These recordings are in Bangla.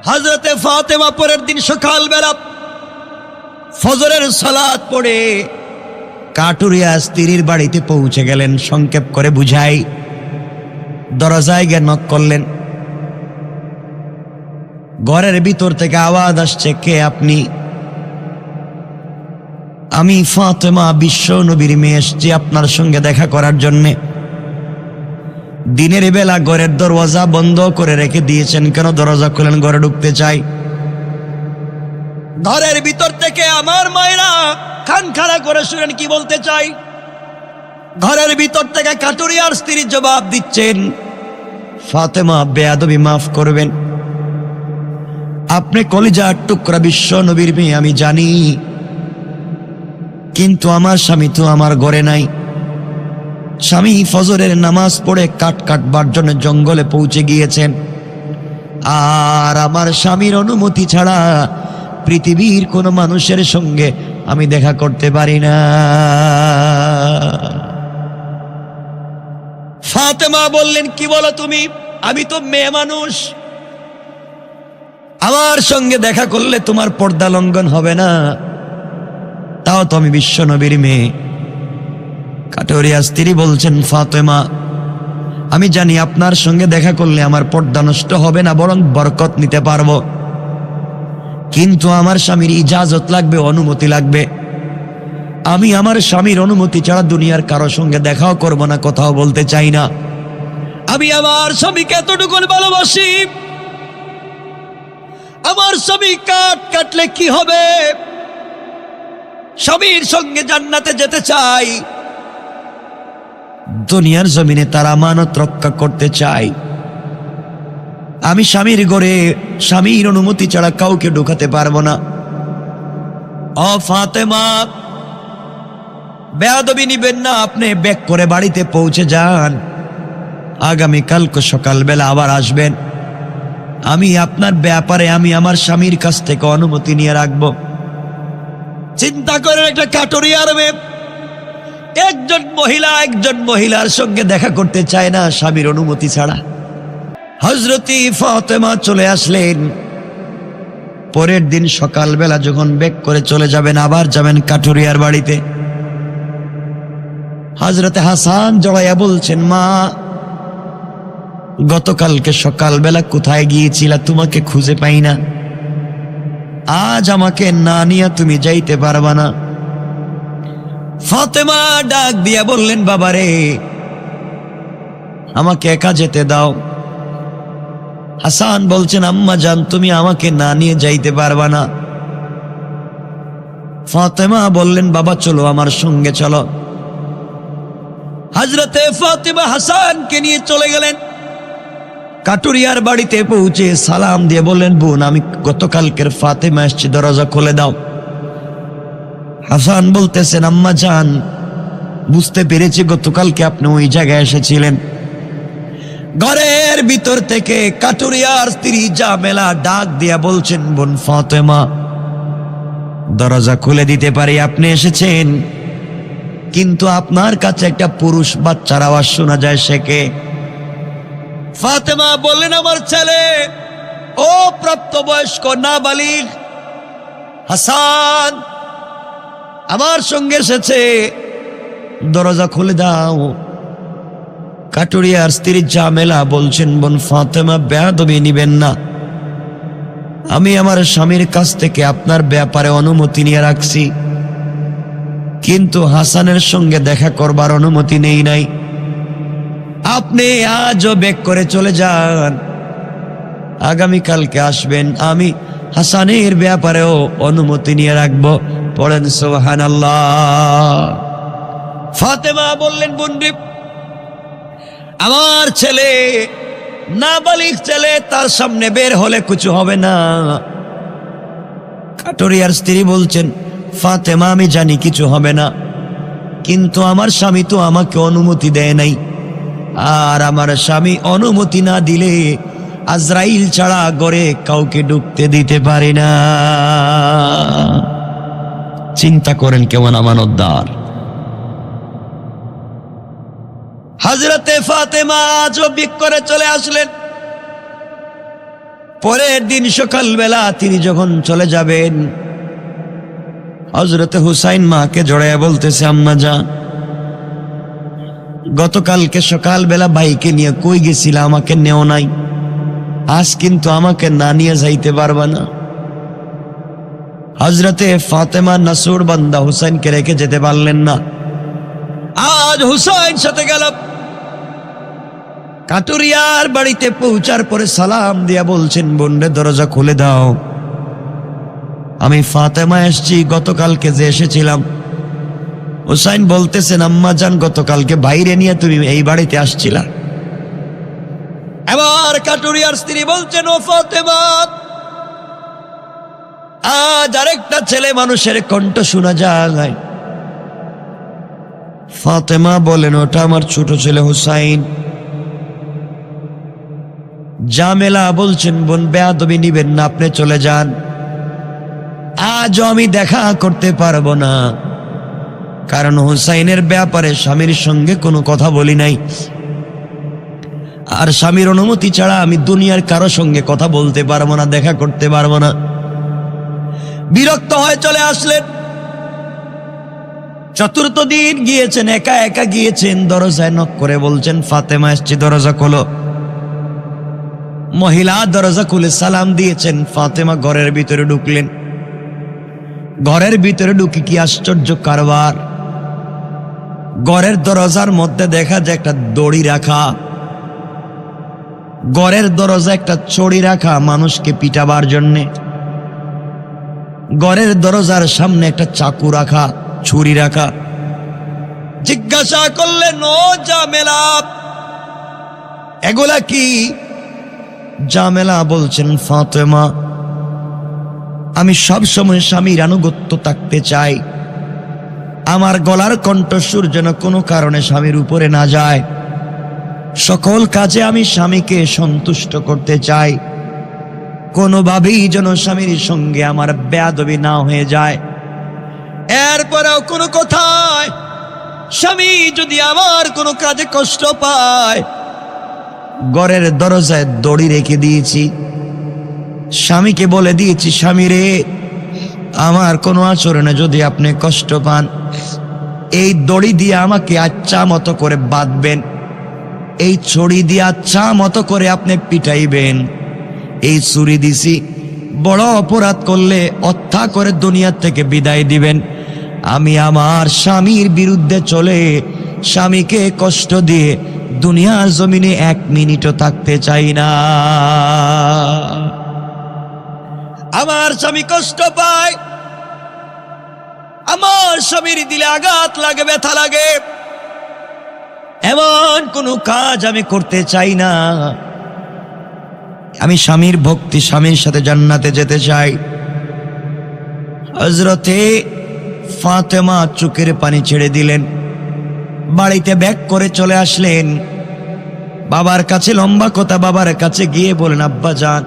হযরতে ফাতেমা পরের দিন সকালবেলা ফজরের সালাত পড়ে কাটুরিয়া স্ত্রীর বাড়িতে পৌঁছে গেলেন। সংক্ষেপ করে বুঝাই, দরজায় গিয়ে নক করলেন। ঘরের ভিতর থেকে আওয়াজ আসছে, কে আপনি? আমি ফাতেমা, বিশ্ব নবীর মেয়ে, এসেছি আপনার সঙ্গে দেখা করার জন্যে। দিনের বেলা ঘরের দরওয়াজা বন্ধ করে রেখে দিয়েছেন কেন? দরজা খুলেন, ঘরে ঢুকতে চাই। ঘরের ভিতর থেকে আমার মায়েরা কান খাড়া করে শুনেন কি বলতে চাই। ঘরের ভিতর থেকে কাটুরিয়ার স্ত্রী জবাব দিচ্ছেন, ফাতেমা বেয়াদবি মাফ করবেন, আপনি কলিজার টুকরা বিশ্ব নবীর মেয়ে আমি জানি, কিন্তু আমার স্বামী তো আমার ঘরে নাই। স্বামী ফজরের নামাজ পড়ে কাঠ কাটবার জন্য জঙ্গলে পৌঁছে গিয়েছেন, আর আমার স্বামীর অনুমতি ছাড়া পৃথিবীর কোন মানুষের সঙ্গে আমি দেখা করতে পারি না। ফাতেমা বললেন, কি বলো তুমি? আমি তো মেয়ে মানুষ, আমার সঙ্গে দেখা করলে তোমার পর্দা লঙ্ঘন হবে না, তাও তো আমি বিশ্ব নবীর মেয়ে। কাটুরিয়া স্ত্রী বলছেন, ফাতেমা আমি জানি আপনার সঙ্গে দেখা করলে আমার পর্দা নষ্ট হবে না, বরং বরকত নিতে পারবো, কিন্তু আমার স্বামীর ইজাজত লাগবে, অনুমতি লাগবে। আমি আমার স্বামীর অনুমতি ছাড়া দুনিয়ার কারো সঙ্গে দেখাও করব না, কথাও বলতে চাই না। আমি আমার স্বামীকে এতটুকু ভালোবাসি, আমার স্বামী কাট কাটলে কি হবে? স্বামীর সঙ্গে জান্নাতে যেতে চাই, দুনিয়ার জমিনে তার আমানত রক্ষা করতে চাই। আমি স্বামীর ঘরে স্বামীর অনুমতি ছাড়া কাউকে ঢোকাতে পারবো না। ও ফাতেমা, বেয়াদবি নিবেন না, আপনি ব্যাক করে বাড়িতে পৌঁছে যান, আগামীকালকে সকালবেলা আবার আসবেন। আমি আপনার ব্যাপারে আমি আমার স্বামীর কাছ থেকে অনুমতি নিয়ে রাখবো। চিন্তা করেন, একটা কাটুরিয়ার মেয়ে একজন মহিলার সঙ্গে দেখা করতে চায় না স্বামীর অনুমতি ছাড়া। হযরতি ফাতেমা চলে আসলেন। পরের দিন সকালবেলা যখন ব্যাক করে চলে যাবেন, আবার যাবেন কাটুরিয়ার বাড়িতে, হযরতে হাসান জড়াইয়া বলছেন, মা গতকালকে সকালবেলা কোথায় গিয়েছিলা? তোমাকে খুঁজে পাই না, আজ আমাকে না নিয়ে তুমি যাইতে পারবা না। ফাতেমা ডাক দিয়া বললেন, বাবারে আমাকে একা যেতে দাও। হাসান বলছেন, আম্মা জান তুমি আমাকে না নিয়ে যাইতে পারবা না। ফাতেমা বললেন, বাবা চলো আমার সঙ্গে চলো। হযরতে ফাতেমা হাসানকে নিয়ে চলে গেলেন। কাটুরিয়ার বাড়িতে পৌঁছে সালাম দিয়ে বললেন, বোন আমি গতকালকের ফাতেমা এসেছি, দরজা খুলে দাও। হাসান বলতেছেন, আম্মা জান বুঝতে পেরেছি গতকালকে আপনি ওই জায়গায় এসেছিলেন। ঘরের ভিতর থেকে কাটুরিয়ার স্ত্রী জামেলা ডাক দিয়া বলছেন, বোন ফাতেমা দরজা খুলে দিতে পারি, আপনি এসেছেন, কিন্তু আপনার কাছে একটা পুরুষ বাচ্চার আওয়াজ শোনা যায়, সে কে? ফাতেমা বললেন, আমার ছেলে, ও প্রাপ্তবয়স্ক নাবালিগ হাসান আমার সঙ্গে এসেছে, দরজা খুলে দাও। কাটুরিয়ার স্ত্রী জামেলা বলছেন, বোন ফাতেমা বেয়াদবি নিবেন না, আমি আমার স্বামীর কাছ থেকে আপনার ব্যাপারে অনুমতি নিয়ে রাখছি, কিন্তু হাসানের সঙ্গে দেখা করবার অনুমতি নেই নাই। আপনি আজও ব্যাক করে চলে যান, আগামীকালকে আসবেন, আমি হাসানের ব্যাপারেও অনুমতি নিয়ে রাখবো। পড়েন সুবহানাল্লাহ। ফাতেমা বললেন, বোনরে আমার ছেলে নাবালিগ ছেলে, তার সামনে বের হলে কিছু হবে না। কাটুরিয়ার স্ত্রী বলছেন, ফাতেমা আমি জানি কিছু হবে না, কিন্তু আমার স্বামী তো আমাকে অনুমতি দেয় নাই, আর আমার স্বামী অনুমতি না দিলে আজরাইল ছাড়া ঘরে কাউকে ঢুকতে দিতে পারে না। চিন্তা করেন কেমন আমানতদার। হযরতে ফাতেমা আজও বিক করে চলে আসলেন। পরের দিন সকালবেলা তিনি যখন চলে যাবেন, হযরতে হুসাইন মাকে জড়াইয়া বলতেছে, আম্মা জান, গতকালকে সকালবেলা ভাইকে নিয়ে কই গেছিল, আমাকে নেও নাই, আজ কিন্তু আমাকে না নিয়ে যাইতে পারবা না। হযরতে ফাতেমা নাসুর বান্দা হুসাইনকে রেখে যেতে পারলেন না। আজ হুসাইন সাথে গেল। কাটুরিয়ার বাড়িতে পৌঁছার পরে সালাম দিয়া বলছেন, বোনরে দরজা খুলে দাও, আমি ফাতেমা এসছি, গতকালকে যে এসেছিলাম। হুসাইন বলতেছেন, আম্মা জান, গতকালকে বাইরে নিয়ে তুমি এই বাড়িতে আসছিলা। এবার কাটুরিয়ার স্ত্রী বলছেন, ও ফাতেমা, আজ আরেকটা ছেলে মানুষের কণ্ঠ শোনা যায়। ফাতেমা বলেন, ওটা আমার ছোট ছেলে হুসাইন। জামেলা বলছেন, বোন বেয়াদবি নিবেন না, আপনি চলে যান, আজও আমি দেখা করতে পারবো না, কারণ হুসাইনের ব্যাপারে স্বামীর সঙ্গে কোনো কথা বলি নাই, আর স্বামীর অনুমতি ছাড়া আমি দুনিয়ার কারো সঙ্গে কথা বলতে পারবো না, দেখা করতে পারবো না। বিরক্ত হয়ে চলে আসলেন। চতুর্থ দিন গিয়েছেন, একা একা গিয়েছেন, দরজায় নক করে বলছেন, ফাতেমা এসছি, দরজা খোলো। মহিলা দরজা খুলে সালাম দিয়েছেন। ফাতেমা ঘরের ভিতরে ঢুকলেন। ঘরের ভিতরে ঢুকে কি আশ্চর্য কারবার! ঘরের দরজার মধ্যে দেখা যায় একটা দড়ি রাখা, ঘরের দরজা একটা ছড়ি রাখা মানুষকে পিটাবার জন্যে, ঘরের দরজার সামনে একটা চাকু রাখা, ছুরি রাখা। জিজ্ঞাসা করলেন, ও জামেলা, এগুলা কি? জামেলা বলছেন, ফাতেমা, আমি সব সময় স্বামীর আনুগত্য থাকতে চাই, আমার গলার কণ্ঠস্বর যেন কোনো কারণে স্বামীর উপরে না যায়, সকল কাজে আমি স্বামীকে সন্তুষ্ট করতে চাই, কোনোভাবেই যেন স্বামীর সঙ্গে আমার বেয়াদবি না হয়ে যায়। এরপরেও কোনো কথায় স্বামী যদি আমার কোনো কাজে কষ্ট পায়, ঘরের দরজায় দড়ি রেখে দিয়েছি, স্বামীকে বলে দিয়েছি, স্বামী রে, আমার কোনো আচরণে যদি আপনি কষ্ট পান, এই দড়ি দিয়ে আমাকে আচ্ছা মতো করে বাঁধবেন, এই ছড়ি দিয়ে আচ্ছা মতো করে আপনি পিটাইবেন, এই ছুরি দিছি, বড় অপরাধ করলে হত্যা করে দুনিয়া থেকে বিদায় দিবেন। আমি আমার স্বামীর বিরুদ্ধে চলে স্বামীকে কষ্ট দিয়ে দুনিয়ার জমিনে এক মিনিটও থাকতে চাই না। আমার স্বামী কষ্ট পায়, আমার স্বামীর দিলে আঘাত লাগে, ব্যথা লাগে, এমন কোনো কাজ আমি করতে চাই না। আমি স্বামীর ভক্তি, স্বামীর সাথে জান্নাতে যেতে চাই। হযরতে ফাতেমা চোখের পানি ছেড়ে দিলেন, বাড়িতে ব্যাক করে চলে আসলেন। বাবার কাছে লম্বা কথা, বাবার কাছে গিয়ে বলেন, আব্বা জান,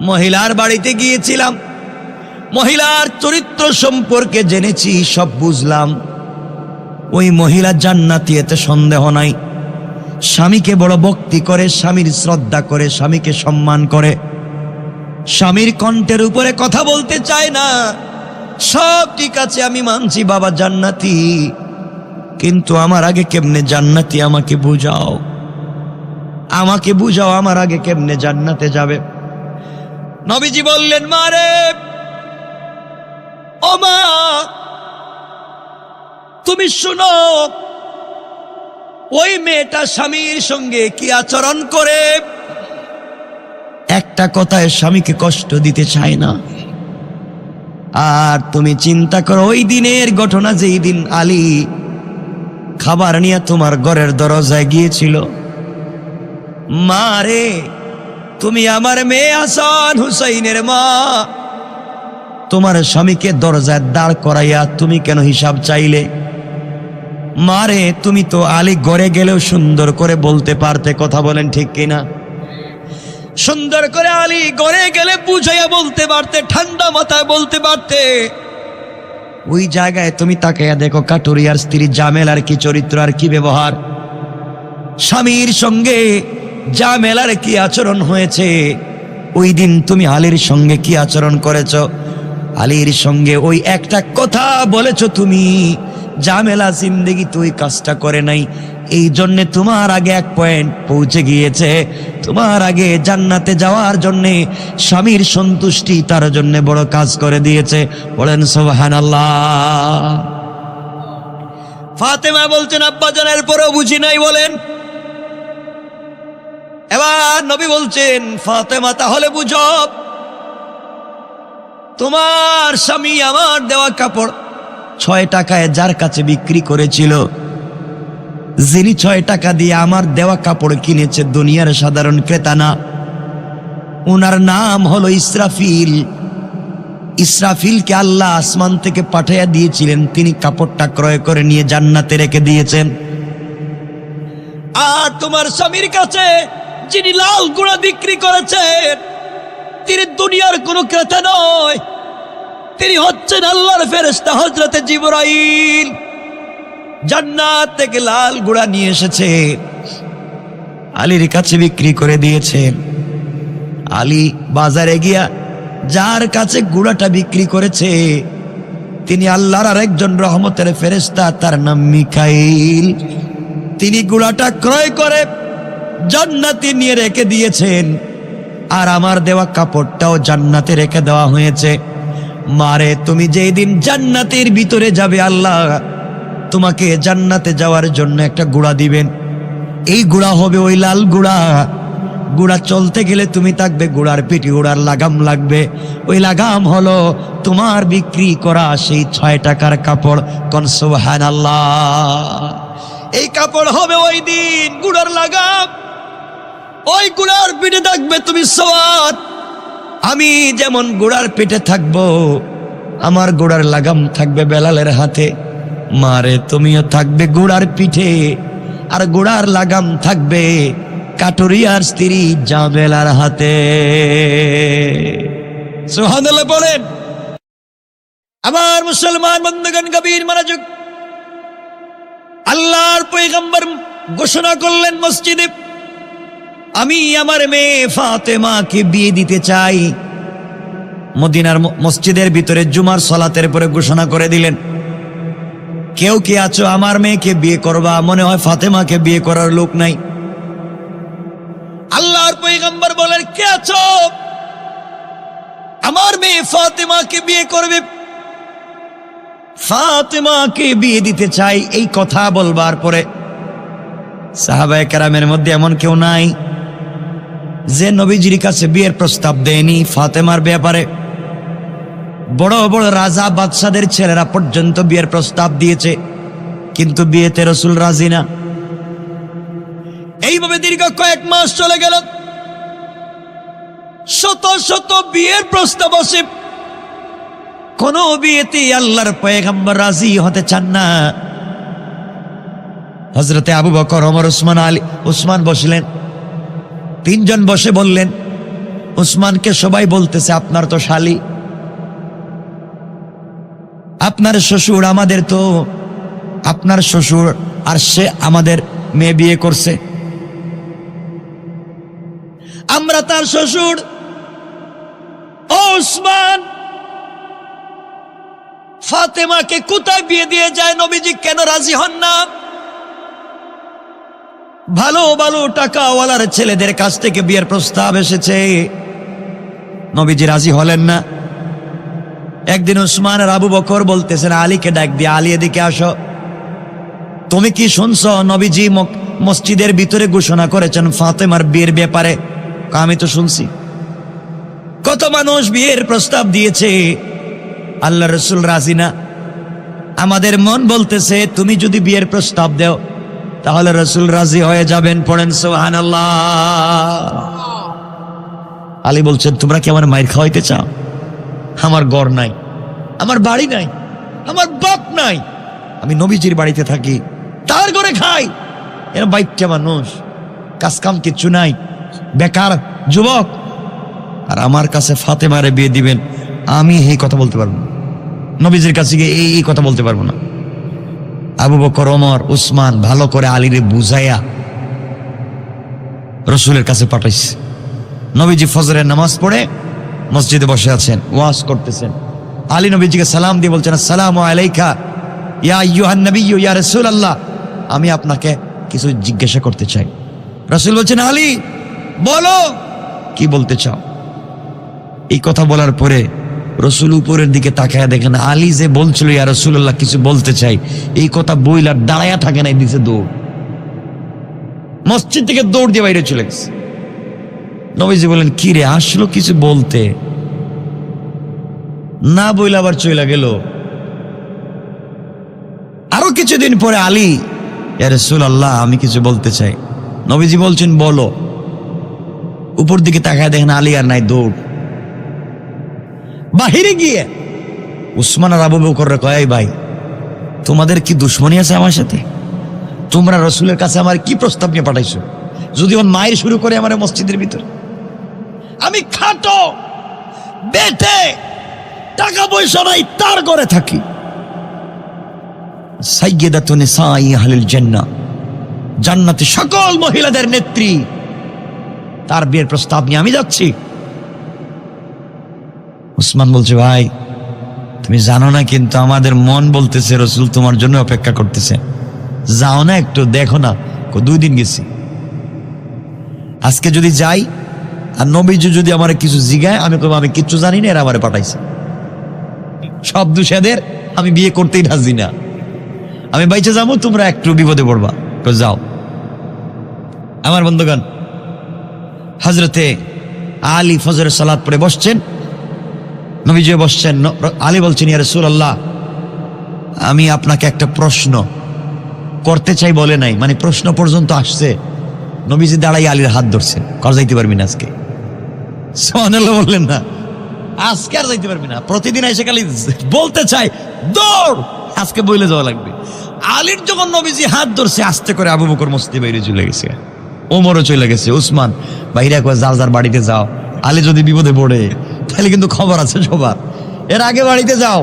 মহিলার বাড়িতে গিয়েছিলাম, মহিলার চরিত্র সম্পর্কে জেনেছি, সব বুঝলাম, ওই মহিলা জান্নাতি, এতে সন্দেহ নাই। স্বামীকে বড় ভক্তি করে, স্বামীর শ্রদ্ধা করে, স্বামীকে সম্মান করে, স্বামীর কণ্ঠের উপরে কথা বলতে চায় না। সব ঠিক আছে, আমি মানছি বাবা জান্নাতি, কিন্তু আমার আগে কেমনে জান্নাতি, আমাকে বুঝাও, আমাকে বুঝাও, আমার আগে কেমনে জান্নাতে যাবে। নবীজি বললেন, মা রে, ও মা, তুমি শুনো, ওই মেয়েটা স্বামীর সঙ্গে কি আচরণ করে। একটা কথায় স্বামীকে কষ্ট দিতে চায় না। আর তুমি চিন্তা করো, ওই দিনের ঘটনা, যেই দিন আলী খাবার নিয়ে তোমার ঘরের দরজায় গিয়েছিল, মা রে, তুমি আমার মেয়ে হাসান হুসাইনের মা, তোমার স্বামীকে দরজায় দাঁড় করাইয়া তুমি কেন হিসাব চাইলে? মারে, তুমি তো আলী ঘরে গেলেও সুন্দর করে বলতে পারতে, কথা বলেন ঠিক কিনা? সুন্দর করে আলী ঘরে গেলে বুঝাইয়া বলতে পারতে, ঠান্ডা মাথায় বলতে পারতে। ওই জায়গায় তুমি তাকাইয়া দেখো, কাটুরিয়ার স্ত্রী জামেলার কি চরিত্র আর কি ব্যবহার, স্বামীর সঙ্গে জামেলার কি আচরণ হয়েছে। ওই দিন তুমি আলীর সঙ্গে কি আচরণ করেছ? আলীর সঙ্গে ওই একটা কথা বলেছ তুমি, জামেলা জিন্দেগি তুই কাজটা করে নাই। এই জন্য তোমার আগে এক পয়েন্ট পৌঁছে গিয়েছে। তোমার আগে জান্নাতে যাওয়ার জন্য স্বামীর সন্তুষ্টি তার জন্য বড় কাজ করে দিয়েছে। বলেন সুবহানাল্লাহ। ফাতেমা বলছেন আব্বাজানের পরেও বুঝি নাই। বলেন। এবার নবী বলছেন ফাতেমা তাহলে বুঝো, তোমার স্বামী আমার দেওয়া কাপড় 6 টাকায় যার কাছে বিক্রি করেছিল, যিনি 6 টাকা দিয়ে আমার দেওয়া কাপড় কিনেছে দুনিয়ার সাধারণ ক্রেতা না, ওনার নাম হলো ইসরাফিল। ইসরাফিলকে আল্লাহ আসমান থেকে পাঠাইয়া দিয়েছিলেন, তিনি কাপড়টা ক্রয় করে নিয়ে জান্নাতে রেখে দিয়েছেন। আর তোমার স্বামীর কাছে যিনি লাল গুঁড়া বিক্রি করেছেন, তিনি দুনিয়ার কোনো ক্রেতা নয়, তিনি হচ্ছেন আল্লাহর ফেরেশতা হযরতে জিবরাইল। জান্নাত থেকে লাল গুঁড়া নিয়ে এসেছে, আলীর কাছে বিক্রি করে দিয়েছেন। আলী বাজারে গিয়া যার কাছে গুঁড়াটা বিক্রি করেছে, তিনি আল্লাহর আরেকজন রহমতের ফেরেশতা, তার নাম মিকাইল। তিনি গুঁড়াটা ক্রয় করে জান্নাতে নিয়ে রেখে দিয়েছেন। আর আমার দেওয়া কাপড়টাও জান্নাতে রেখে দেওয়া হয়েছে। মারে, তুমি যেই দিন জান্নাতের ভিতরে যাবে, আল্লাহ তোমাকে জান্নাতে যাওয়ার জন্য একটা গুঁড়া দিবেন। এই গুঁড়া হবে ওই লাল গুঁড়া। গুঁড়া চলতে গেলে তুমি থাকবে গুঁড়ার পিঠে, গুঁড়ার লাগাম লাগবে। ওই লাগাম হলো তোমার বিক্রি করা সেই 6 টাকার কাপড়। কোন সুবহানাল্লাহ। এই কাপড় হবে ওই দিন গুঁড়ার লাগাম। ওই গুঁড়ার পিঠে থাকবে তুমি সওয়াত। আমি যেমন গুঁড়ার পিঠে থাকবো, আমার গুঁড়ার লাগাম থাকবে বেলালের হাতে। মারে, তুমিও থাকবে গুঁড়ার পিঠে, আর গুঁড়ার লাগাম থাকবে কাটুরিয়ার স্ত্রী জামেলার হাতে। সুবহানাল্লাহ বলেন। আমার মুসলমান বন্ধুগণ, গভীর মনোযোগ। আল্লাহর পয়গম্বর ঘোষণা করলেন মসজিদে, আমি আমার মেয়ে ফাতেমাকে বিয়ে দিতে চাই। মদিনার মসজিদের ভিতরে জুমার সালাতের পরে ঘোষণা করে দিলেন, কেউ কি আছো আমার মেয়েকে বিয়ে করবা? মনে হয় ফাতেমাকে বিয়ে করার লোক নাই। আল্লাহর পয়গম্বর বলেন, কে আছো আমার মেয়ে ফাতেমাকে বিয়ে করবে? ফাতেমাকে বিয়ে দিতে চাই। এই কথা বলবার পরে সাহাবায়ে কেরামের মধ্যে এমন কেউ নাই যে নবীজির কাছে বিয়ের প্রস্তাব দেয়নি ফাতেমার ব্যাপারে। বড় বড় রাজা বাদশাদের ছেলেরা পর্যন্ত বিয়ের প্রস্তাব দিয়েছে, কিন্তু বিয়েতে রাসূল রাজি না। এইভাবে দীর্ঘ কয়েক মাস চলে গেল, শত শত বিয়ের প্রস্তাব আসে, কোন বিয়েতে আল্লাহর পয়গম্বর রাজি হতে চান না। হযরতে আবু বকর, ওমর, উসমান, আলী। উসমান বসলেন, 3 জন বসে বললেন, উসমানকে সবাই বলতেছে আপনার তো শালী, আপনার শ্বশুর, আমাদের তো আপনার শ্বশুর, আর সে আমাদের মেয়ে বিয়ে করছে, আমরা তার শ্বশুর। ও উসমান, ফাতেমাকে কোথায় বিয়ে দিয়ে যায়? নবীজি কেন রাজি হন না? ভালো ভালো টাকাওয়ালার ছেলেদের কাছ থেকে বিয়ের প্রস্তাব এসেছে, নবীজি রাজি হলেন না। একদিন উসমান আর আবু বকর বলতেছেন আলীকে ডাক দিয়ে, আলী এদিকে আসো, তুমি কি শুনছো নবীজি মসজিদের ভিতরে ঘোষণা করেছেন ফাতেমার বিয়ের ব্যাপারে? আমি তো শুনছি, কত মানুষ বিয়ের প্রস্তাব দিয়েছে, আল্লাহ রাসূল রাজি না। আমাদের মন বলতেছে তুমি যদি বিয়ের প্রস্তাব দাও তাহলে রাসূল রাজি হয়ে যাবেন। পড়েন সুবহানাল্লাহ। আলী বলছেন, তোমরা কি আমার মায়ের খাওয়াইতে চাও? আমার ঘর নাই, আমার বাড়ি নাই, আমার বাপ নাই, আমি নবীজির বাড়িতে থাকি, তার ঘরে খাই। এরা বাইকটা মানুষ, কাজ কাম কিচ্ছু নাই, বেকার যুবক, আর আমার কাছে ফাতেমারে বিয়ে দিবেন? আমি এই কথা বলতে পারবো না, নবীজির কাছে গিয়ে এই কথা বলতে পারবো না। আবু বকর, ওমর, উসমান ভালো করে আলীরে বুঝাইয়া রসুলের কাছে পাঠাইছে। নবীজি ফজরের নামাজ পড়ে মসজিদে বসে আছেন, ওয়াজ করতেছেন। আলী নবীজিকে সালাম দিয়ে বলছেন, আসসালামু আলাইকা ইয়া আইয়ুহান নবিয়্যু ইয়া রাসূলুল্লাহ, আমি আপনাকে কিছু জিজ্ঞাসা করতে চাই। রাসূল বলছেন, আলী বলো, কি বলতে চাও? এই কথা বলার পরে রসুল উপরের দিকে তাকায় দেখেন আলী যে বলছিল ইয়া রাসূলুল্লাহ কিছু বলতে চাই, এই কথা বইলার দাঁড়ায়া থাকে নাই, দিছে দৌড়, মসজিদ থেকে দৌড় দিয়ে বাইরে চলে গেছে। নবীজি বলেন, কি রে, আসলো কিছু বলতে, না বইলে আবার চলে গেল। আরো কিছুদিন পরে আলী, ইয়া রাসূলুল্লাহ আমি কিছু বলতে চাই। নবীজি বলছেন, বলো। উপর দিকে তাকায় দেখেন আলী আর নাই, দৌড়। বাহিরে গিয়ে উসমান আর আবু বকররে কয়, এই ভাই, তোমাদের কি দুশ্মনী আছে আমার সাথে? তোমরা রসুলের কাছে আমার কি প্রস্তাব নিয়ে পাঠাইছো? যদি ওর মায়ের শুরু করে আমার মসজিদের ভিতর, আমি খাটো বেটে, টাকা পয়সা নাই, তার ঘরে থাকি, সাইয়্যিদাতুন নিসাই আহলিল জান্নাহ, জান্নাতে সকল মহিলাদের নেত্রী, তার বিয়ের প্রস্তাব নিয়ে আমি যাচ্ছি। উসমান বলছে, ভাই তুমি জানো না, কিন্তু আমাদের মন বলতেছে রসুল তোমার জন্য অপেক্ষা করতেছে, যাও না একটু দেখো না। 2 দিন গেছি, আজকে যদি যাই আর নবীজি যদি আমার কিছু জিগায়, আমি কব আমি কিচ্ছু জানি না, এরা আমারে পাঠাইছে, সব দুষেদের, আমি বিয়ে করতেই রাজি না, আমি বাইচে যাবো, তোমরা একটু বিপদে পড়বা, তো যাও। আমার বন্ধুগণ, হযরতে আলী ফজরের সালাত পড়ে বসছেন, নবীজি বসছেন। আলী বলছেন, ইয়া রাসূলুল্লাহ আমি আপনাকে একটা প্রশ্ন করতে চাই, বলে নাই, মানে প্রশ্ন পর্যন্ত আসছে। নবীজি দাঁড়াই আলীর হাত ধরছেন, কর যাইতে পারবি না আজকে। সুবহানাল্লাহ বললেন না, আজকে আর যাইতে পারবি না, প্রতিদিন এসে খালি বলতে চাই, দৌড়, আজকে বইলে যাওয়া লাগবে। আলীর যখন নবীজি হাত ধরছে, আস্তে করে আবু বকর মসজিদে বাইরে চলে গেছে, ওমরও চলে গেছে, উসমান বাইরে কয়, যার যার বাড়িতে যাও, আলী যদি বিপদে পড়ে তাহলে কিন্তু খবর আছে সবার, এর আগে বাড়িতে যাও।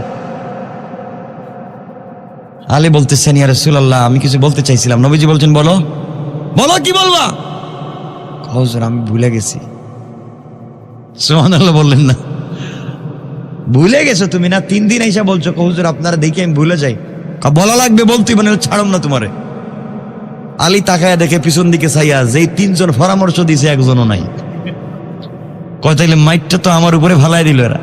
আলী বলতেছেন, ইয়া রাসূলুল্লাহ আমি কিছু বলতে চাইছিলাম। নবীজি বলছেন, বলো। বলো, কি বলবা? হুজুর আমি ভুলে গেছি। সুবহানাল্লাহ বললেন না, ভুলে গেছো তুমি না, 3 দিন এসে বলছো হুজুর আপনারা দেখি আমি ভুলে যাই, বলা লাগবে, বলতেই মানে ছাড়ম না তোমারে। আলী তাকায় দেখে পিছন দিকে চাইয়া, যেই 3 জন পরামর্শ দিছে একজনও নাই। কয় তাইলে মাইটটা তো আমার উপরে ফালাই দিল এরা।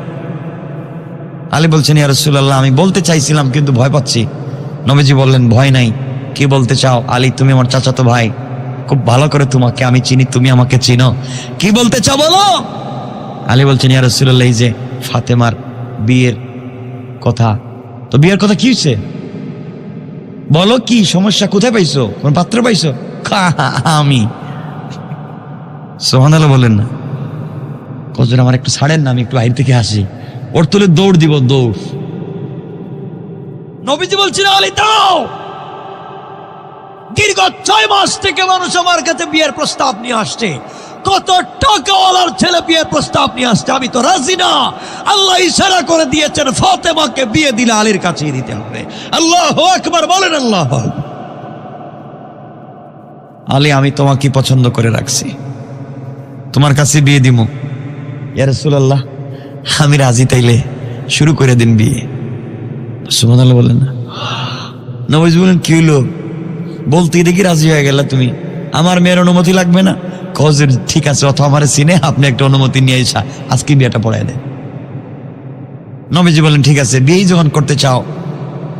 আলী বলছেন, ইয়া রাসূলুল্লাহ আমি বলতে চাইছিলাম কিন্তু ভয় পাচ্ছি। নবীজি বললেন, ভয় নাই, কি বলতে চাও? আলী তুমি আমার চাচাতো ভাই, খুব ভালো করে তোমাকে আমি চিনি, তুমি আমাকে চিনো, কি বলতে চাও বলো। আলী বলছেন, ইয়া রাসূলুল্লাহ এই যে ফাতেমার বিয়ের কথা। তো বিয়ের কথা কি হয়েছে বলো, কি সমস্যা, কোথায় পাইছো, কোন পাত্র পাইছো? আমি। সুবহানাল্লাহ বলেন না, হুজুর আমার একটু ছাড়েন না, আমি একটু বাইরে থেকে আসি, ওর তুলে দৌড় দিব, দৌড়। নবীজি বলছেন, আলী দাও। দীর্ঘ 6 মাস থেকে মানুষ আমার কাছে বিয়ের প্রস্তাব নিয়ে আসছে, কত টাকাওয়ালার ছেলে বিয়ের প্রস্তাব নিয়ে আসছে, আমি তো রাজি না। আল্লাহ ইশারা করে দিয়েছেন, ফাতেমাকে বিয়ে দিলে আলীর কাছেই দিতে হবে। আল্লাহু আকবার বলেন, আল্লাহু আকবার। আলী আমি তোমাকে পছন্দ করে রাখছি, তোমার কাছে বিয়ে দিব। ইয়া রাসূলুল্লাহ আমি রাজি, তাইলে শুরু করে দিন বিয়ে। সুবহানাল্লাহ বলেন না। নবীজি বলেন, কি হলো, বলতেই দেখি রাজি হয়ে গেল তুমি, আমার মেয়ের অনুমতি লাগবে না? হুজুর ঠিক আছে, অথবা আমার চিনে, আপনি একটা অনুমতি নিয়ে এসা আজকে বিয়েটা পড়ায় দেন। নবীজি বলেন, ঠিক আছে, বিয়ে যখন করতে চাও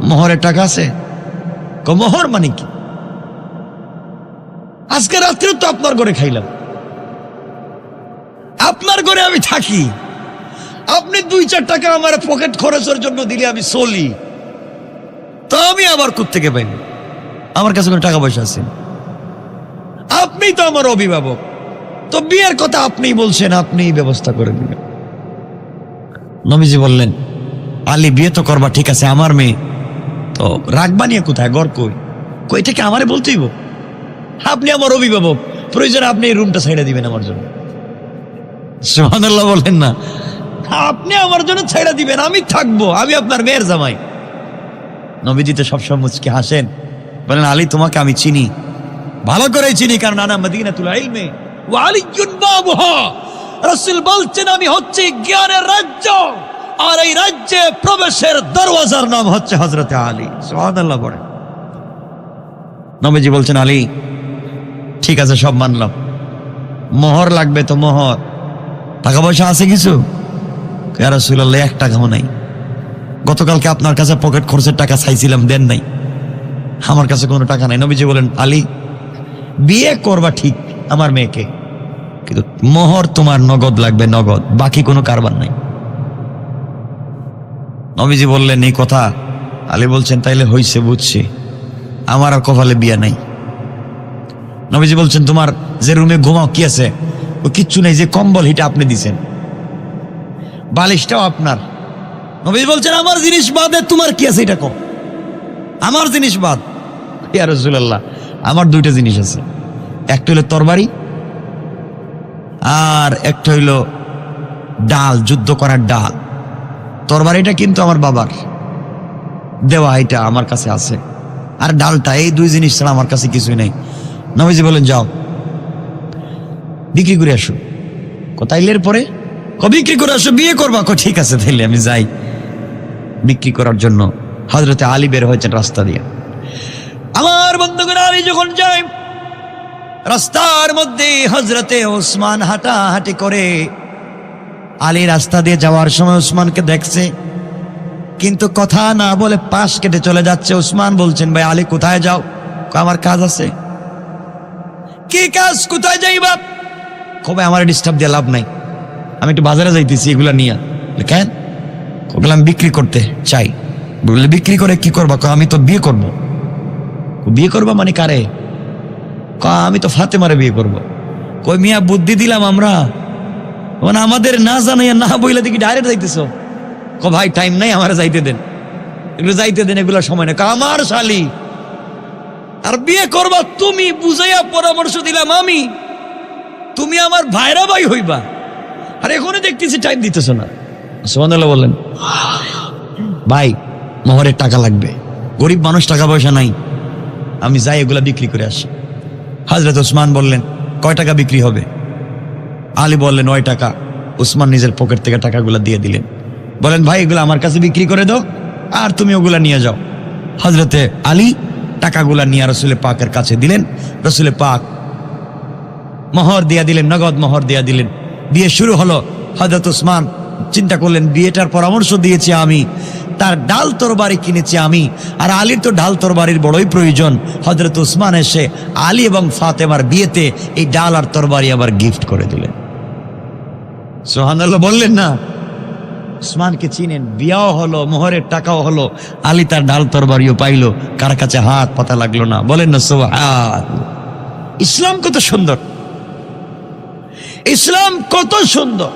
মোহরের টাকা আছে? মোহর মানে কি? আজকে রাত্রে তো আপনার ঘরে খাইলাম, আপনার ঘরে আমি থাকি, আপনি 2-4 টাকা আমার পকেট খরচের জন্য দিলে আমি চলি, তো আমি আবার কোত্থেকে পাইনি? আমার কাছে কোনো টাকা পয়সা আছে? আপনি তো আমার অভিভাবক, তো বিয়ের কথা আপনিই বলছেন, আপনিই ব্যবস্থা করে দিবেন। নবীজি বললেন, আলী বিয়ে তো করবা, ঠিক আছে, আমার মেয়ে তো রাখবা নিয়ে কোথায়, ঘর কই? কই থেকে আমারে বলতেইব, আপনি আমার অভিভাবক, প্রয়োজন আপনি এই রুমটা ছেড়ে দিবেন আমার জন্য। সুবহানাল্লাহ বলেন না, আপনি আমার জন্য ছেড়ে দিবেন, আমি থাকবো, আমি আপনার মেয়ের জামাই। নবীজি তো সবসময় মুচকি হাসেন, বলেন, আলী তোমাকে আমি চিনি, ভালো করেই চিনি, কারণ আনা মদিনাতুল ইলমি ওয়া আলিয়্যুন বাবুহা, রাসূল বলছেন আমি হচ্ছে জ্ঞানের রাজ্য, আর এই রাজ্যে প্রবেশের দরওয়াজার নাম হচ্ছে হযরতে আলী। সুবহানাল্লাহ বলেন। নবীজি বলছেন আলী ঠিক আছে সব মানলাম, মোহর লাগবে তো মোহর, টাকা পয়সা আছে কিছু? ইয়া রাসূলুল্লাহ 1 টাকাও নাই, গতকালকে আপনার কাছে পকেট খরচের টাকা চাইছিলাম দেন নাই, আমার কাছে কোনো টাকা নাই। নবীজি বলেন আলী বিয়ে করবা ঠিক আমার মেয়েকে, কিন্তু মোহর তোমার নগদ লাগবে, নগদ, বাকি কোনো কারবার নাই। নবীজি বললেন এই কথা? আলী বলছেন তাইলে হইছে, বুঝছি, আমার আর কপালে বিয়ে নাই। নবীজি বলছেন তোমার যে রুমে ঘুমাও কি আছে? ও কিচ্ছু নেই, যে কম্বল হিটা আপনি দিছেন, বালিশটাও আপনার। নবীজি বলছেন আমার জিনিস বাদে তোমার কি আছে এটা কও, আমার জিনিস বাদ। ইয়া রাসূলুল্লাহ আমার 2টা জিনিস আছে, একটা হইলো তরবারি আর একটা হইলো ডাল, যুদ্ধ করার ডাল। তরবারিটা কিন্তু আমার বাবার দেওয়া, এটা আমার কাছে আছে, আর ডালটা, এই 2 জিনিস ছাড়া আমার কাছে কিছুই নেই। নবীজি বলেন যাও বিক্রি করে আসো। তাইলের পরে বিক্রি করে আসো, বিয়ে করবা? ঠিক আছে তাইলে আমি যাই। বিক্রি করার জন্য হযরতে আলী বের হয়েছেন রাস্তা দিয়ে। আমার বন্ধুগণ আলী যখন যায় রাস্তার মধ্যে হযরতে ওসমান হাঁটাহাঁটি করে। আলী রাস্তা দিয়ে যাওয়ার সময় ওসমানকে দেখছে, কিন্তু কথা না বলে পাশ কেটে চলে যাচ্ছে। ওসমান বলছেন ভাই আলী কোথায় যাও? আমার কাজ আছে। কি কাজ? কোথায় যাইবা? কবে আমার ডিস্টার্ব দিয়ে লাভ নাই, আমি একটু বাজারে যাইতেছি, এগুলা নিয়ে। কেন? বললাম বিক্রি করতে চাই। বললে বিক্রি করে কি করবা? আমি তো বিয়ে করব। বিয়ে করবা মানে কারে? আমি তো ফাতেমারে বিয়ে করব। কই মিয়া বুদ্ধি দিলাম আমরা, মানে আমাদের না জানাইয়া না বইলে দেখি ডাইরেক্ট যাইতেছ। ভাই টাইম নাই, আমার যাইতে দেন, এগুলো যাইতে দেন, এগুলো সময় না। আমার শালি আর বিয়ে করবা তুমি, বুঝাইয়া পরামর্শ দিলাম আমি, তুমি আমার ভাইরা ভাই হইবা, আর এখনই দেখতেছি টাইম দিতেছ না। সুবহানাল্লাহ বললেন। ভাই মোহরের টাকা লাগবে, গরিব মানুষ, টাকা পয়সা নাই, আমি যাই এগুলা বিক্রি করে আসি। হযরত ওসমান বললেন কয় টাকা বিক্রি হবে? আলী বললেন 9 টাকা। ওসমান নিজের পকেট থেকে টাকাগুলা দিয়ে দিলেন, বলেন ভাই এগুলো আমার কাছে বিক্রি করে দাও, আর তুমি ওগুলা নিয়ে যাও। হযরতে আলী টাকাগুলা নিয়ে রাসূল পাকের কাছে দিলেন। রাসূল পাক মোহর দিয়া দিলেন, নগদ মোহর দিয়া দিলেন। বিয়ে শুরু হলো। হযরত ওসমান চিন্তা করলেন বিয়েটার পরামর্শ দিয়েছি আমি, তার ডাল তরবারি কিনেছি আমি, আর আলীর তো ডাল তরবারির বড়ই প্রয়োজন। হযরত ওসমান এসে আলী এবং ফাতেমার বিয়েতে এই ডাল আর তরবারি আবার গিফট করে দিলেন। সুবহানাল্লাহ বললেন না? ওসমানকে চিনেন, বিয়াও হলো, মোহরের টাকাও হলো, আলী তার ডাল তরবারিও পাইলো, কার কাছে হাত পাতা লাগলো না। বলেন না সুবহানাল্লাহ। ইসলাম কত সুন্দর, ইসলাম কত সুন্দর।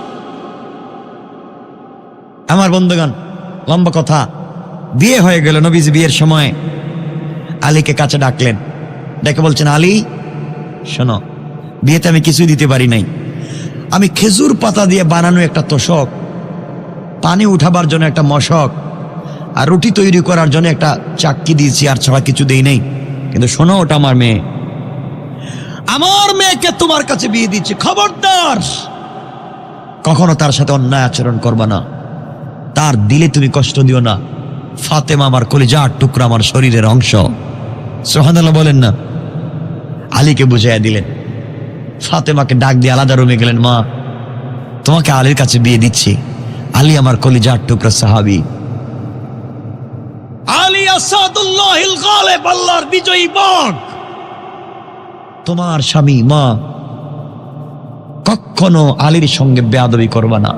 আমার বন্ধুগণ লম্বা কথা, বিয়ে হয়ে গেল। নবীজি বিয়ের সময় আলীকে কাছে ডাকলেন, ডেকে বলছেন আলী শোনো, বিয়েতে আমি কিছুই দিতে পারি নাই, আমি খেজুর পাতা দিয়ে বানানো একটা তোশক, পানি উঠাবার জন্য একটা মশক, আর রুটি তৈরি করার জন্য একটা চাক্কি দিয়েছি, আর ছাড়া কিছু দেই নাই। কিন্তু শোনো, ওটা আমার মেয়ে, আমার মেয়েকে তোমার কাছে বিয়ে দিচ্ছি, খবরদার কখনো তার সাথে অন্যায় আচরণ করবা না, তার দিলে তুমি কষ্ট দিও না। ফাতেমা আমার কলিজার টুকরা, আমার শরীরের অংশ। সুবহানাল্লাহ বলেন না? আলীকে বুঝাইয়া দিলেন। ফাতেমাকে ডাক দিয়ে আলাদা রুমে গেলেন, মা তোমাকে আলীর কাছে বিয়ে দিচ্ছি, আলী আমার কলিজার টুকরা সাহাবী, আলী আসাদুল্লাহিল গালিব, আল্লাহর বিজয়ী বাঘ, তোমার স্বামী। মা কখনো আলীর সঙ্গে বেয়াদবি করবা না,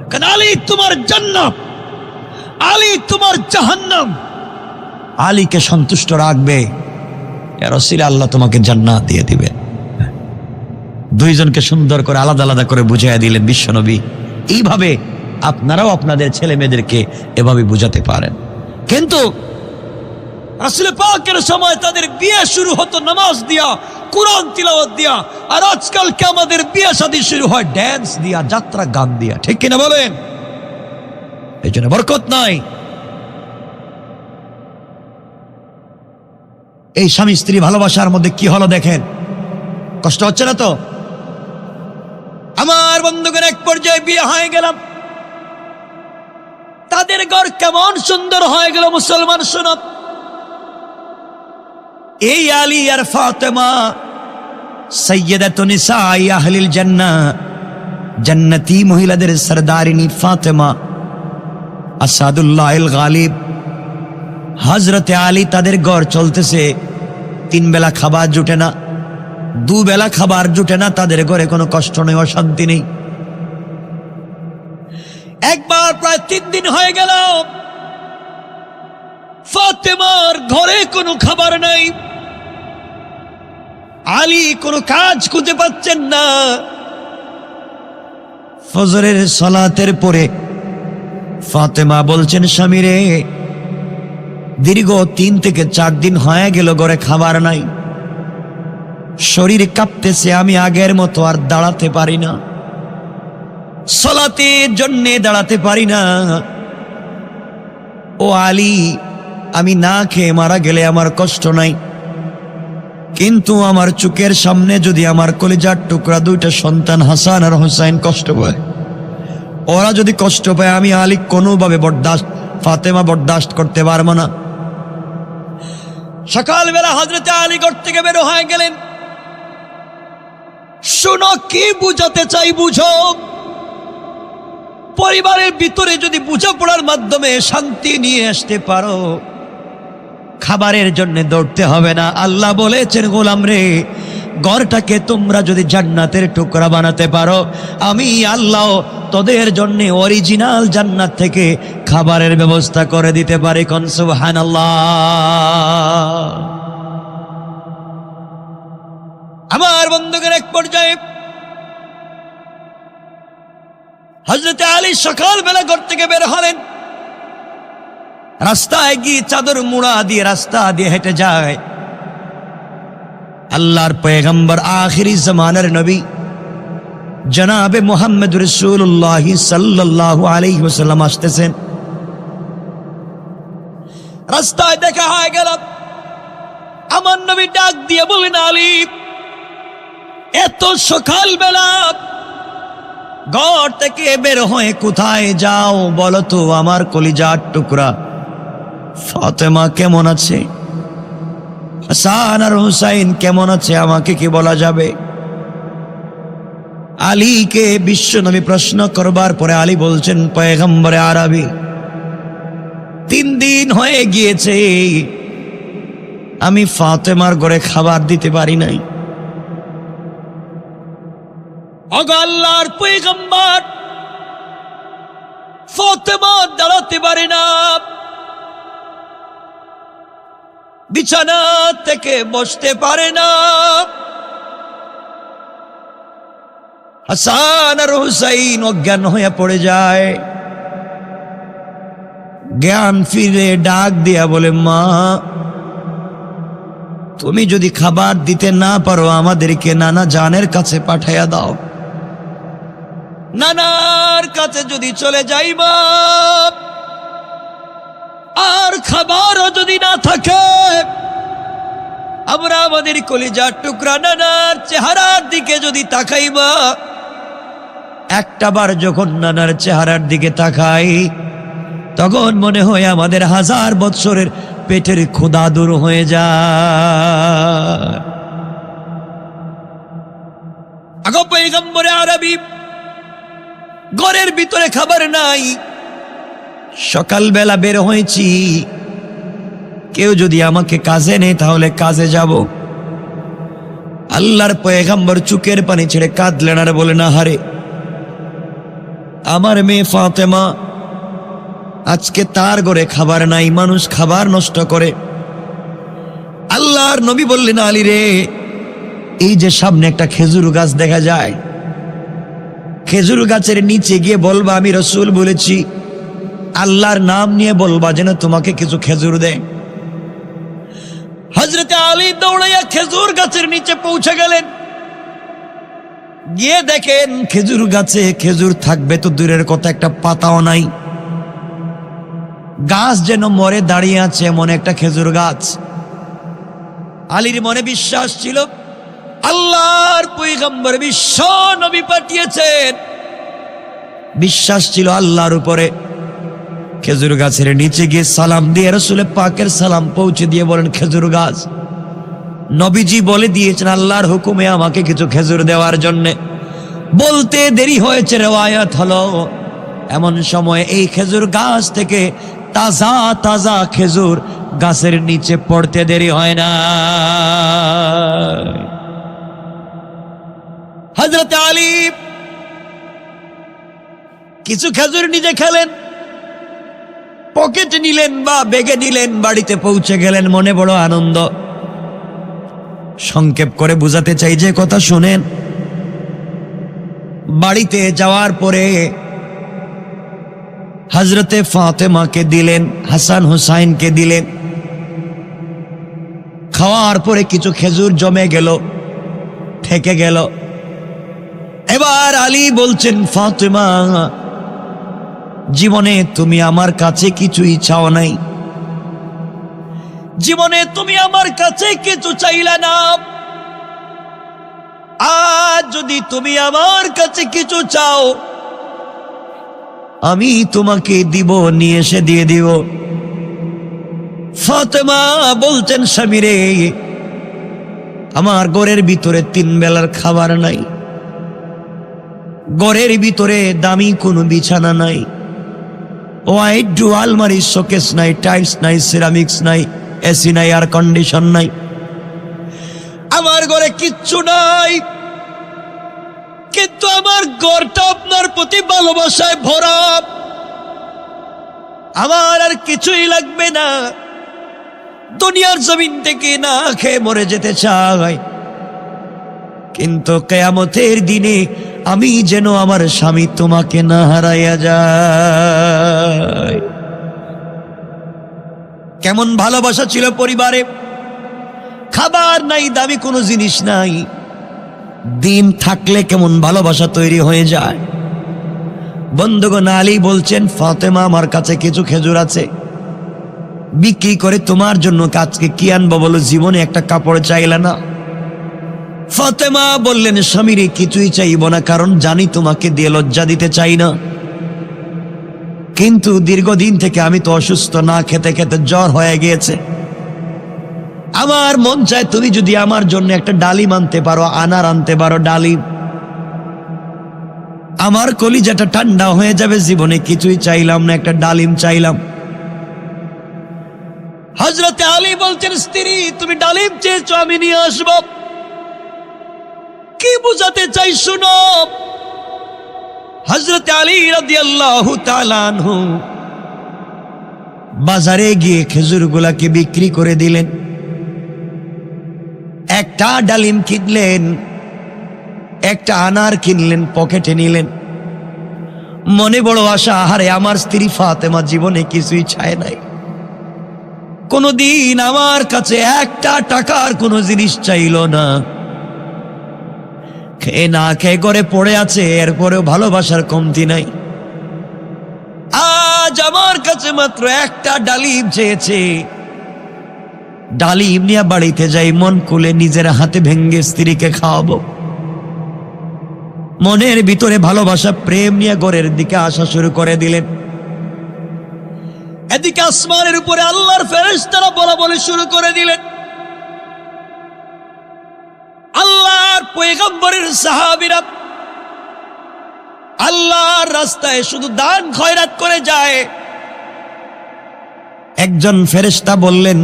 কারণ আলী তোমার জান্নাত, আলী তোমার জাহান্নাম। আলীকে সন্তুষ্ট রাখবে, ইয়া রাসূল আল্লাহ তোমাকে জান্নাত দিয়ে দিবে। দুইজনকে সুন্দর করে আলাদা আলাদা করে বুঝাইয়া দিলেন বিশ্বনবী। এইভাবে আপনারাও আপনাদের ছেলে মেয়েদেরকে এভাবে বুঝাতে পারেন। কিন্তু রাসূল পাকের সময় তাদের বিয়ে শুরু হতো নামাজ দিয়া, কুরআন তিলাওয়াত দিয়া, আর আজকালকে আমাদের বিয়ে শাদী শুরু হয় ড্যান্স দিয়া, যাত্রা গান দিয়া। ঠিক কিনা বলেন? এই জন্য বরকত নাই। এই স্বামী স্ত্রী ভালোবাসার মধ্যে কি হলো দেখেন, কষ্ট হচ্ছে না তো? আমার বন্ধুগণ, এক পর্যায়ে বিয়ে হয়ে গেলাম। তাদের ঘর কেমন সুন্দর হয়ে গেল মুসলমান শুনো। এই আলী আর ফাতেমা সাইয়্যিদাতুন নিসাই আহলিল জান্নাহ, জান্নাতি মহিলাদের সরদারিনী ফাতেমা আসাদুল্লাহিল গালিব হযরতে আলী, তাদের ঘর চলতেছে। 3 বেলা খাবার জুটে না, 2 বেলা খাবার জুটে না, তাদের ঘরে কোনো কষ্ট নেই, অশান্তি নেই। একবার প্রায় 3 দিন হয়ে গেল ফাতেমার ঘরে কোনো খাবার নাই। আলী কোনো কাজ খুঁজে পাচ্ছেন না। ফজরের সালাতের পরে ফাতেমা বলছেন, স্বামী রে, দীর্ঘ 3 থেকে 4 দিন হয়ে গেল ঘরে খাবার নাই, শরীর কাঁপতেছে, আমি আগের মতো আর দাঁড়াতে পারি না, সালাতের জন্য দাঁড়াতে পারি না। ও আলী, আমি না খেয়ে মারা গেলে আমার কষ্ট নাই, কিন্তু আমার চোখের সামনে যদি আমার কলিজার টুকরা 2টা সন্তান হাসান আর হোসেন কষ্ট পায়, ওরা যদি কষ্ট পায়, আমি আলী কোনোভাবে ফাতেমা বরদাস্ত করতে পারবো না। সকালবেলা হযরতে আলী ঘর থেকে বের হয়ে গেলেন। শোনো, কি বুঝাতে চাই বুঝো। পরিবারের ভিতরে যদি বোঝাপড়ার মাধ্যমে শান্তি নিয়ে আসতে পারো, খাবারের জন্য দৌড়তে হবে না। আল্লাহ বলেছেন, গোলাম রে, ঘরটাকে তোমরা যদি জান্নাতের টুকরা বানাতে পারো, আমি আল্লাহ তোদের জন্য অরিজিনাল জান্নাত থেকে খাবারের ব্যবস্থা করে দিতে পারি। কোন সুবহানাল্লাহ। আমার বন্ধুগণ, এক পর্যায়ে হযরতে আলী সকালবেলা ঘর থেকে বের হলেন। রাস্তায় গিয়ে চাদর মুড়া দিয়ে রাস্তা দিয়ে হেঁটে যায়। আল্লাহর পয়গম্বর, আখিরি জামানার নবী জনাবে মুহাম্মদ রাসূলুল্লাহ সাল্লাল্লাহু আলাইহি ওয়াসাল্লাম আসতেছেন। রাস্তায় দেখা হয়ে গেল। আমার নবী ডাক দিয়ে বলেন, আলী, এত সকালবেলা ঘর থেকে বের হয়ে কোথায় যাও বলো তো? আমার কলিজার টুকরা ফাতেমা কেমন আছে, হাসান আর হুসাইন কেমন আছে, আমাকে কি বলা যাবে? আলীকে বিশ্বনবী প্রশ্ন করবার পরে আলী বলছেন, পয়গম্বরে আরবি, 3 দিন হয়ে গিয়েছে আমি ফাতেমার ঘরে খাবার দিতে পারি নাই। ওগো আল্লাহর পয়গম্বর, ফাতেমা দাঁড়াতে পারে না, বিছানা থেকে বসতে পারে না, হাসান আর হুসাইন অজ্ঞান হয়ে পড়ে যায়। জ্ঞান ফিরে ডাক দিয়া বলে, মা, তুমি যদি খাবার দিতে না পারো, আমাদেরকে নানা জানের কাছে পাঠাইয়া দাও। নানার কাছে যদি চলে যাইবা, আর খাবারও যদি না থাকে, আমরা আমাদের কলিজার টুকরা নানার চেহারার দিকে যদি তাকাইবা, একটাবার যখন নানার চেহারার দিকে তাকাই, তখন মনে হয় আমাদের 1000 বৎসরের পেটের ক্ষুধা দূর হয়ে যায়। আগো পয়গম্বরে আরবি, ঘরের ভিতরে খাবার নাই, সকালবেলা বের হয়েছি, কেউ যদি আমাকে কাজে নেয় তাহলে কাজে যাব। আল্লাহর পয়গম্বর চোখের পানি ছেড়ে কাঁদলেন আর বলে, না হারে, আমার মেয়ে ফাতেমা, আজকে তার ঘরে খাবার নাই, মানুষ খাবার নষ্ট করে। আল্লাহর নবী বললেন, আলী রে, এই যে সামনে একটা খেজুর গাছ দেখা যায়, খেজুর গাছের নিচে গিয়ে বলবা আমি রাসূল বলেছি, আল্লাহর নাম নিয়ে বলবা যেন তোমাকে কিছু খেজুর দেয়। হযরতে আলী দৌড়াইয়া খেজুর গাছের নিচে পৌঁছে গেলেন। গিয়ে দেখেন খেজুর গাছে খেজুর থাকবে তো দূরের কথা, একটা পাতাও নাই। গাছ যেন মরে দাঁড়িয়ে আছে, এমন একটা খেজুর গাছ। আলীর মনে বিশ্বাস ছিল আল্লাহর পয়গম্বর বিশ্ব নবী পাঠিয়েছেন, বিশ্বাস ছিল আল্লাহর উপরে। খেজুর গাছের নিচে গিয়ে সালাম দিয়ে রাসূল পাকের সালাম পৌঁছে দিয়ে বলেন, খেজুর গাছ, নবীজি বলে দিয়েছেন আল্লাহর হুকুমে আমাকে কিছু খেজুর দেওয়ার জন্য। বলতে দেরি হয়েছে, রিওয়ায়াত হলো এমন সময় এই খেজুর গাছ থেকে তাজা তাজা খেজুর গাছের নিচে পড়তে দেরি হয় না। হযরত আলী কিছু খেজুর নিজে খেলেন, পকেটে নিলেন বা ব্যাগে নিলেন, বাড়িতে পৌঁছে গেলেন, মনে বড় আনন্দ। সংক্ষেপ করে বুঝাতে চাই যে কথা শুনেন। বাড়িতে যাওয়ার পরে হযরতে ফাতেমাকে দিলেন, হাসান হুসাইনকে দিলেন। খাওয়ার পরে কিছু খেজুর জমে গেল, থেকে গেল। এবার আলী বলছেন, ফাতেমা, জীবনে তুমি আমার কাছে কিছুই চাও নাই, জীবনে তুমি আমার কাছে কিছু চাইলা না। আজ যদি তুমি আমার কাছে কিছু চাও, আমি তোমাকে দিব, নিয়ে এসে দিয়ে দিব। ফাতেমা বলছেন, স্বামী রে, আমার ঘরের ভিতরে 3 বেলার খাবার নাই, ঘরের ভিতরে দামি কোনো বিছানা নাই, ওয়াইড ডু আলমারি, শোকেস নাই, টাইলস নাই, সিরামিক্স নাই, এসি নাই, এয়ার কন্ডিশন নাই, আমার ঘরে কিচ্ছু নাই। কিন্তু আমার ঘরটা আপনার প্রতি ভালোবাসায় ভরা, আমার আর কিছুই লাগবে না, দুনিয়ার জমিন থেকে না খেয়ে মরে যেতে চাই, কিন্তু কিয়ামতের দিনে আমি যেন আমার স্বামী তোমাকে না হারাইয়া যায়। কেমন ভালোবাসা ছিল পরিবারে। খাবার নাই, দামি কোনো জিনিস নাই, দিন থাকলে কেমন ভালোবাসা তৈরি হয়ে যায়। বন্ধুগণ, আলী বলছেন, ফাতেমা, আমার কাছে কিছু খেজুর আছে, বিক্রি করে তোমার জন্য কাজকে কি আনবো বলো, জীবনে একটা কাপড় চাইলা না। ফাতেমা বললেন, স্বামীরে কিছুই চাইব না, কারণ জানি তোমাকে দিয়ে লজ্জা দিতে চাই না, কিন্তু দীর্ঘদিন থেকে আমি তো অসুস্থ, না খেতে খেতে জ্বর হয়ে গিয়েছে, আমার মন চায় তুমি যদি আমার জন্য একটা ডালিম আনতে পারো, আনার আনতে পারো, ডালিম, আমার কলিজাটা ঠান্ডা হয়ে যাবে। জীবনে কিছুই চাইলাম না, একটা ডালিম চাইলাম। হযরতে আলী বলছেন, স্ত্রী, তুমি ডালিম চেয়েছো, আমি নিয়ে আসবো। কি বুঝাতে চাই শুনো। হযরতে আলী রাদিয়াল্লাহু তাআলা আনহু বাজারে গিয়ে খেজুরগুলাকে বিক্রি করে দিলেন। একটা ডালিম কিনলেন, একটা আনার কিনলেন, পকেটে নিলেন। মনে বড় আশা, আহারে আমার স্ত্রী ফাতেমা জীবনে কিছুই চায় নাই, কোনদিন আমার কাছে একটা টাকার কোনো জিনিস চাইল না, খেয়ে না খেয়ে করে পড়ে আছে, এরপরেও ভালোবাসার কমতি নাই। আজ আমার কাছে মাত্র একটা ডালিম চেয়েছে, ডালিম নিয়ে বাড়িতে যাই, মন খুলে নিজের হাতে ভেঙ্গে স্ত্রীকে খাওয়াবো। মনের ভিতরে ভালোবাসা, প্রেম নিয়ে ঘরের দিকে আসা শুরু করে দিলেন। এদিকে আসমানের উপরে আল্লাহর ফেরেশতারা বলা শুরু করে দিলেন, আল্লাহর পয়গম্বরের সাহাবীরা আল্লাহর রাস্তায় শুধু দান খয়রাত করে যায়। একজন ফেরেশতা বললেন,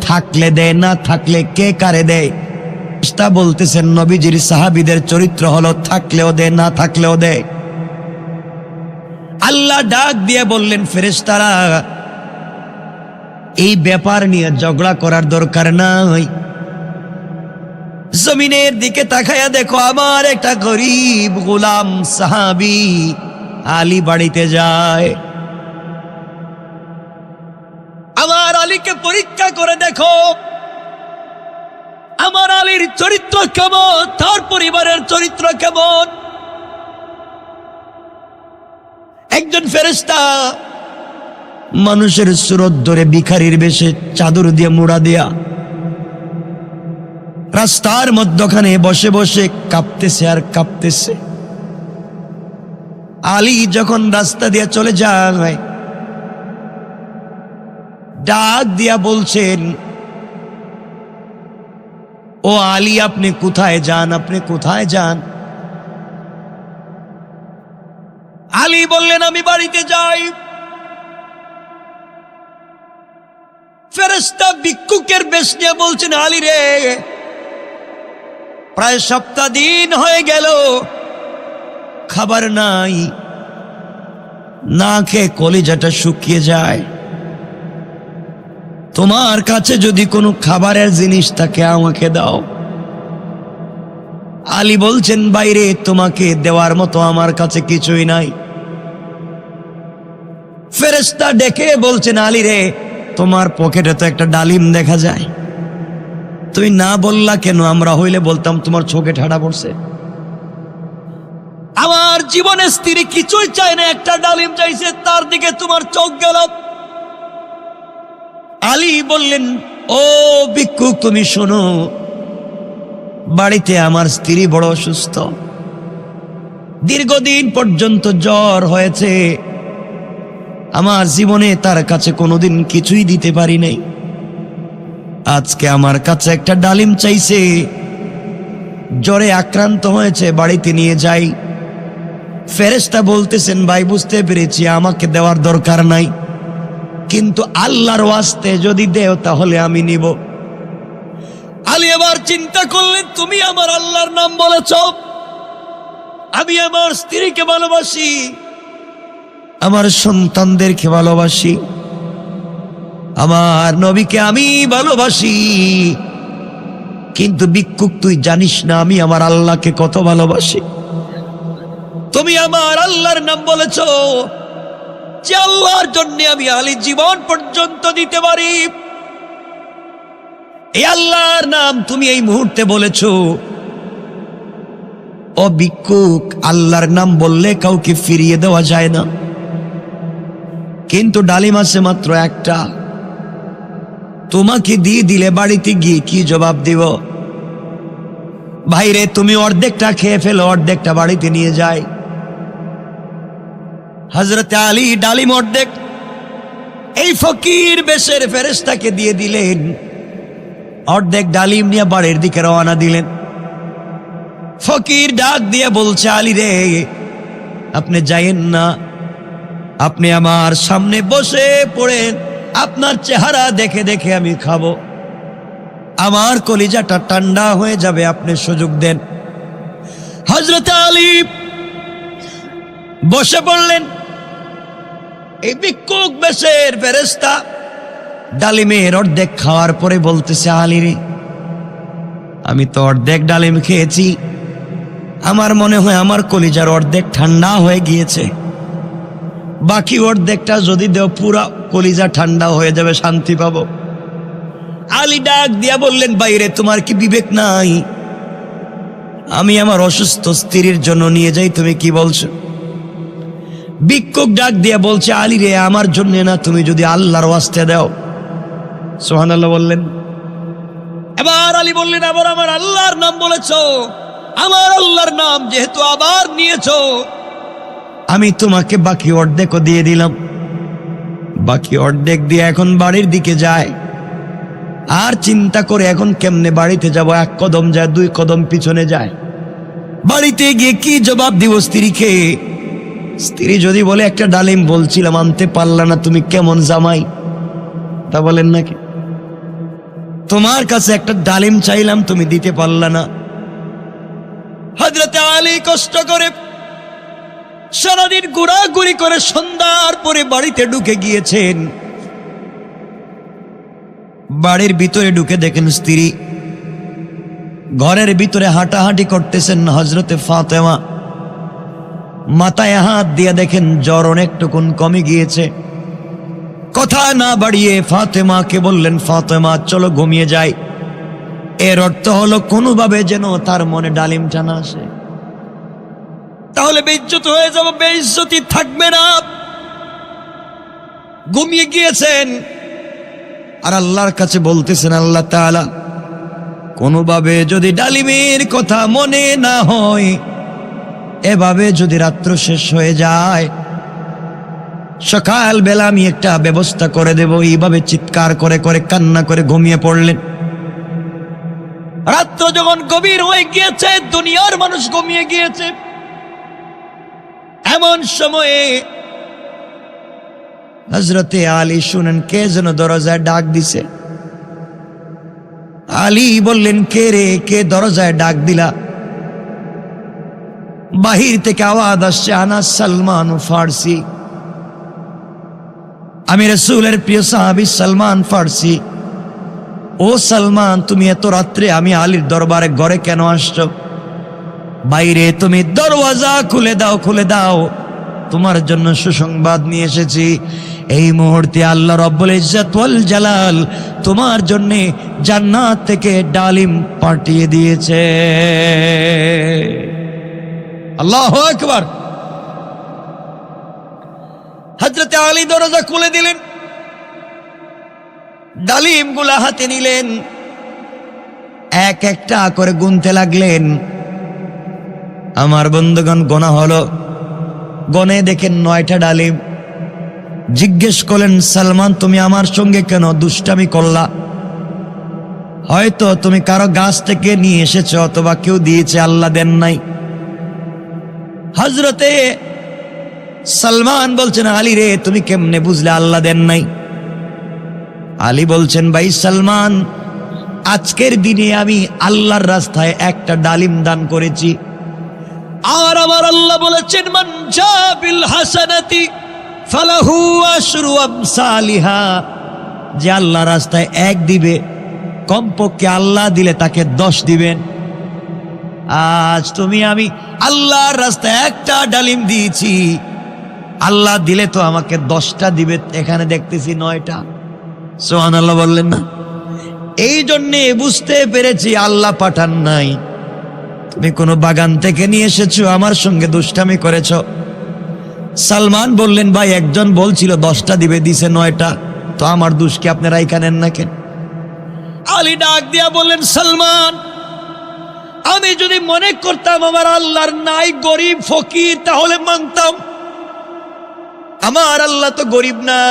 থাকলে দেয়, না থাকলে কে কারে দেয়? ফেরেশতা বলতেছেন, নবীজির সাহাবীদের চরিত্র হলো থাকলেও দেয়, না থাকলেও দেয়। আল্লাহ ডাক দিয়ে বললেন, ফেরেশতারা, এই ব্যাপার নিয়ে ঝগড়া করার দরকার নাই, জমিনের দিকে তাকায়া দেখো, আমার একটা গরিব গোলাম সাহাবী আলী বাড়িতে যায়, আমার আলীকে পরীক্ষা করে দেখো, আমার আলীর চরিত্র কেমন, তার পরিবারের চরিত্র কেমন। একজন ফেরেশতা মানুষের সুরত ধরে ভিখারির বেশে চাদর দিয়ে মুড়া দিয়া রাস্তার মধ্যখানে বসে বসে কাঁপতেছে আর কাঁপতেছে। আলী যখন রাস্তা দিয়ে চলে যায়, ডাক দিয়া বলছেন, ও আলী, আপনি কোথায় যান? আপনি কোথায় যান? আলী বললেন, আমি বাড়িতে যাই। ফেরেশতা ভিক্ষুকের বেশ নিয়ে বলছেন, আলী রে, প্রায় সপ্তাহ দিন হয়ে গেল, খাবার নাই, না খেয়ে কলিজাটা শুকিয়ে যায়। তোমার কাছে যদি কোনো খাবারের জিনিস থাকে আমাকে দাও। আলী বলছেন, বাইরে তোমাকে দেওয়ার মতো আমার কাছে কিছুই নাই। ফেরেশতা ডেকে বলছেন, আলী রে, তোমার পকেটে তো একটা ডালিম দেখা যায়, তুমি না বললা কেন? আমরা হইলে বলতাম তোমার চোখে ঠাডা পড়ছে। আমার জীবনের স্ত্রী কিছুই চায় না, একটা ডালিম চাইছে, তার দিকে তোমার চোখ গেল। আলী বললেন, ও ভিক্ষুক, তুমি শোনো, বাড়িতে আমার স্ত্রী বড় অসুস্থ, দীর্ঘদিন পর্যন্ত জ্বর হয়েছে, আমার জীবনে তার কাছে কোনোদিন কিছুই দিতে পারি নাই। আজকে আমার কাছে একটা ডালিম চাইছে, জ্বরে আক্রান্ত হয়েছে, বাড়িতে নিয়ে যাই। ফেরেশতা বলতেছেন, ভাই বুঝতে পেরেছি, আমাকে দেওয়ার দরকার নাই, কিন্তু আল্লাহর ওয়াস্তে যদি দেও তাহলে আমি নিব। আলী আবার চিন্তা করলেন, তুমি আমার আল্লাহর নাম বলেছ, আমি আমার স্ত্রীকে ভালোবাসি, আমার সন্তানদেরকে ভালোবাসি, আমার নবীকে আমি ভালোবাসি, কিন্তু ভিক্ষুক তুই জানিস না আমি আমার আল্লাহকে কত ভালোবাসি। তুমি আমার আল্লাহর নাম বলেছ, যে আল্লাহর জন্য আমি আলী জীবন পর্যন্ত দিতে পারি, এই আল্লাহর নাম তুমি এই মুহূর্তে বলেছ। ও ভিক্ষুক, আল্লাহর নাম বললে কাউকে ফিরিয়ে দেওয়া যায় না, কিন্তু ডালিম আছে মাত্র একটা, তোমাকে দিয়ে দিলে বাড়িতে গিয়ে কি জবাব দিব? ভাইরে, তুমি অর্ধেকটা খেয়ে ফেলো, অর্ধেকটা বাড়িতে নিয়ে যায়। হযরত আলী ডালিম অর্ধেক এই ফকির বেশের ফেরেশতাকে দিয়ে দিলেন, অর্ধেক ডালিম নিয়ে বাড়ির দিকে রওনা দিলেন। ফকির ডাক দিয়ে বলছে, আলী রে, আপনি যাইয়েন না, আপনি আমার সামনে বসে পড়েন, আপনার চেহারা দেখে দেখে আমি খাবো, আমার কলিজাটা ঠান্ডা হয়ে যাবে, আপনি সুযোগ দেন। হযরত আলী বসে পড়লেন। এই ভিক্ষুক বেশের ফেরেশতা ডালিমের অর্ধেক খাওয়ার পরে বলতেছে, আলী রে, আমি তো অর্ধেক ডালিম খেয়েছি, আমার মনে হয় আমার কলিজার অর্ধেক ঠান্ডা হয়ে গিয়েছে, বাকি অর্ধেকটা যদি দেও পুরা কলিজা ঠান্ডা হয়ে যাবে, শান্তি পাবো। আলী ডাক দিয়া বললেন, বাইরে তোমার কি বিবেক নাই? আমি আমার অসুস্থ স্ত্রীর জন্য নিয়ে যাই, তুমি কি বলছো? ভিক্ষুক ডাক দিয়া বলছে, আলী রে, আমার জন্য না, তুমি যদি আল্লাহর ওয়াস্তে দাও। সুবহানাল্লাহ বললেন। এবার আলী বললেন, আবার আমার আল্লাহর নাম বলেছো, আমার আল্লাহর নাম যেহেতু আবার নিয়েছো, আমি তোমাকে বাকি অর্ধেকও দিয়ে দিলাম। বাকি অর্ধেক দিয়ে এখন বাড়ির দিকে যায়, আর চিন্তা করে এখন কেমনে বাড়িতে যাব, এক কদম যায়, দুই কদম পিছনে যায়। বাড়িতে গিয়ে কি জবাব দিব স্ত্রীকে? স্ত্রী যদি বলে, একটা ডালিম বলছিলাম আনতে পারলা না, তুমি কেমন জামাই, তা বলেন নাকি? তোমার কাছে একটা ডালিম চাইলাম, তুমি দিতে পারলা না। হযরত আলী কষ্ট করে সারাদিন ঘোরাঘুরি করে সন্ধ্যার পরে বাড়িতে ঢুকে গিয়েছেন। বাড়ির ভিতরে ঢুকে দেখেন স্ত্রী ঘরের ভিতরে হাঁটাহাঁটি করতেছেন। হযরতে ফাতেমা মাথায় হাত দিয়ে দেখেন জ্বর অনেকটুকুন কমে গিয়েছে। কথা না বাড়িয়ে ফাতেমাকে বললেন, ফাতেমা চলো ঘুমিয়ে যাই। এর অর্থ হলো কোনোভাবে যেন তার মনে ডালিমটা না আসে, তাহলে বেইজ্জত হয়ে যাবে, বেইজ্জতি থাকবে না। ঘুমিয়ে গিয়েছেন আর আল্লাহর কাছে বলতেছেন, আল্লাহ তাআলা কোনোভাবে যদি ডালিমের কথা মনে না হয়, এভাবে যদি রাত্র শেষ হয়ে যায়, সকাল বেলা আমি একটা ব্যবস্থা করে দেব। এইভাবে চিৎকার করে করে কান্না করে ঘুমিয়ে পড়লেন। রাত্র যখন গভীর হয়ে গিয়েছে, দুনিয়ার মানুষ ঘুমিয়ে গিয়েছে, এমন সময়ে হযরতে আলী শুনেন কে যেন দরজায় ডাক দিছে। আলী বললেন, কে রে, কে দরজায় ডাক দিলা? বাহির থেকে আওয়াজ আসছে, আনা সালমান ফারসি, আমি রাসূলের প্রিয় সাহাবী সালমান ফারসি। ও সালমান, তুমি এত রাত্রে আমি আলীর দরবারে ঘরে কেন আসছো? বাইরে তুমি দরওয়াজা খুলে দাও, খুলে দাও, তোমার জন্য সুসংবাদ নিয়ে এসেছি। এই মুহূর্তে আল্লাহ রব্বুল ইজ্জত ওয়াল জালাল তোমার জন্য জান্নাত থেকে ডালিম পাঠিয়ে দিয়েছে। আল্লাহু আকবার। হযরত আলী দরজা খুলে দিলেন, ডালিমগুলা হাতে নিলেন, এক একটা করে গুনতে লাগলেন। আমার বন্ধুগণ, গোনা হলো, গনে দেখেন 9টা ডালিম। জিজ্ঞেস করলেন, সালমান তুমি আমার সঙ্গে কেন দুষ্টামি করলা? হয়তো তুমি কারো গাছ থেকে নিয়ে এসেছো, অথবা কেউ দিয়েছে, আল্লাহ দেন নাই। হযরতে সালমান বলছেন, আলী রে, তুমি কেমনে বুঝলে আল্লাহ দেন নাই? আলী বলছেন, ভাই সালমান, আজকের দিনে আমি আল্লাহর রাস্তায় একটা ডালিম দান করেছি, আর আমার আল্লাহ বলেছেন, মান জা বিল হাসানাতি ফালাহু আশরু আমসালিহা, যে আল্লাহর রাস্তায় 1 দিবে, কমপক্ষে আল্লাহ দিলে তাকে 10 দিবেন। আজ তুমি আমি আল্লাহর রাস্তায় একটা ডালিম দিয়েছি, আল্লাহ দিলে তো আমাকে 10টা দিবে, এখানে দেখতেছি 9টা। সুবহানাল্লাহ বললেন না? এই জন্যে বুঝতে পেরেছি আল্লাহ পাঠান নাই। তুমি কোনো বাগান থেকে নিয়ে এসেছো, আমার সঙ্গে দুষ্টামি করেছো। সালমান বললেন, ভাই একজন বলছিল 10টা দিবে, দিছে 9টা, তো আমার দোষ কি আপনারা এখানে না কেন? আলী ডাক দিয়া বললেন, সালমান, আমি যদি মনে করতাম আমার আল্লাহর নাই, গরিব ফকির, তাহলে মানতাম। আমার আল্লাহ তো গরিব না।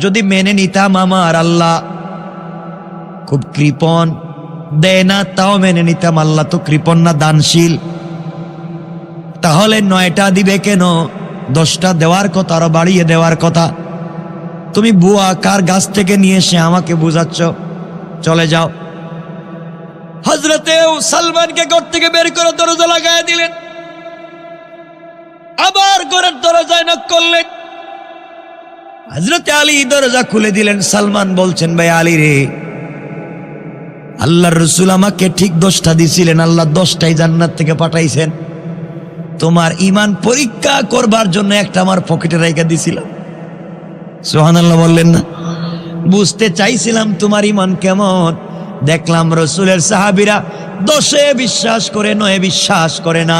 যদি মেনে নিতাম আমার আল্লাহ খুব কৃপণ, দেয় না, তাও মেনে নিতাম। আল্লাহ তো কৃপণ না, দানশীল। তাহলে 9টা দিবে কেন? 10টা দেওয়ার কথা, আরো বাড়িয়ে দেওয়ার কথা। তুমি বুয়া কার গাছ থেকে নিয়ে এসে আমাকে বুঝাচ্ছ, চলে যাও। হযরতে সালমানকে ঘর থেকে বের করে দরজা লাগায় দিলেন, আবার ঘরের দরজায় নক করলেন। হযরতে আলী দরজা খুলে দিলেন। সালমান বলছেন, ভাই আলী রে, আল্লাহর রাসূল আমাকে ঠিক 10টা দিছিলেন, আল্লাহ 10টাই জান্নাত থেকে পাঠাইছেন। তোমার ঈমান পরীক্ষা করবার জন্য একটা আমার পকেটে রেখে দিছিলাম। সুবহানাল্লাহ বললেন না? বুঝতে চাইছিলাম তোমার ঈমান কেমন। দেখলাম রাসূলের সাহাবীরা 10এ বিশ্বাস করে, 9এ বিশ্বাস করে না।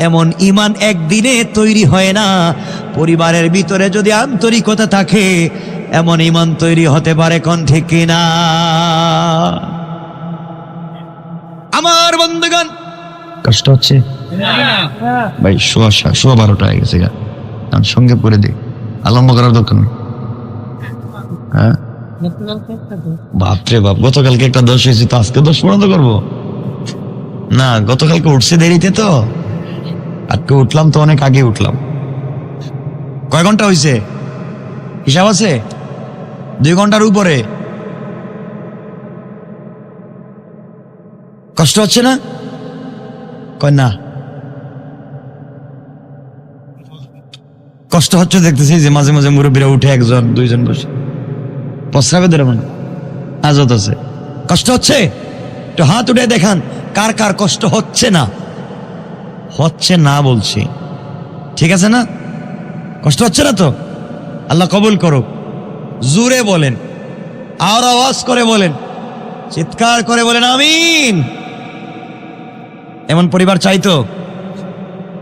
এমন ঈমান একদিনে তৈরি হয় না। পরিবারের ভিতরে যদি আন্তরিকতা থাকে, এমন ঈমান তৈরি হতে পারে, কোন ঠিক কিনা? আমার বন্ধুগণ, কষ্ট হচ্ছে ভাই? 12:15 হয়ে গেছে, সঙ্গে করে দিই, আলম্ব করার দরকার নেই। হ্যাঁ বাপরে বাপ, গতকালকে একটা 10 হয়েছে, তো আজকে 10 পর্যন্ত করবো না? গতকালকে উঠছে দেরিতে, তো আজকে উঠলাম তো অনেক আগে উঠলাম। কয় ঘন্টা হয়েছে হিসাব আছে? 2 ঘন্টার উপরে। কষ্ট হচ্ছে না? কয় না, কষ্ট হচ্ছে দেখতেছি যে মাঝে মাঝে মুরব্বীরা উঠে 1জন 2জন বসে প্রস্রাবে ধরে, মানে আজত আছে। কষ্ট হচ্ছে? একটু হাত উঠে দেখান কার কার কষ্ট হচ্ছে না। হচ্ছে না বলছি, ঠিক আছে না? কষ্ট হচ্ছে না তো? আল্লাহ কবুল করুক। জোরে বলেন, আর আওয়াজ করে বলেন, চিৎকার করে বলেন আমিন। এমন পরিবার চাইতো?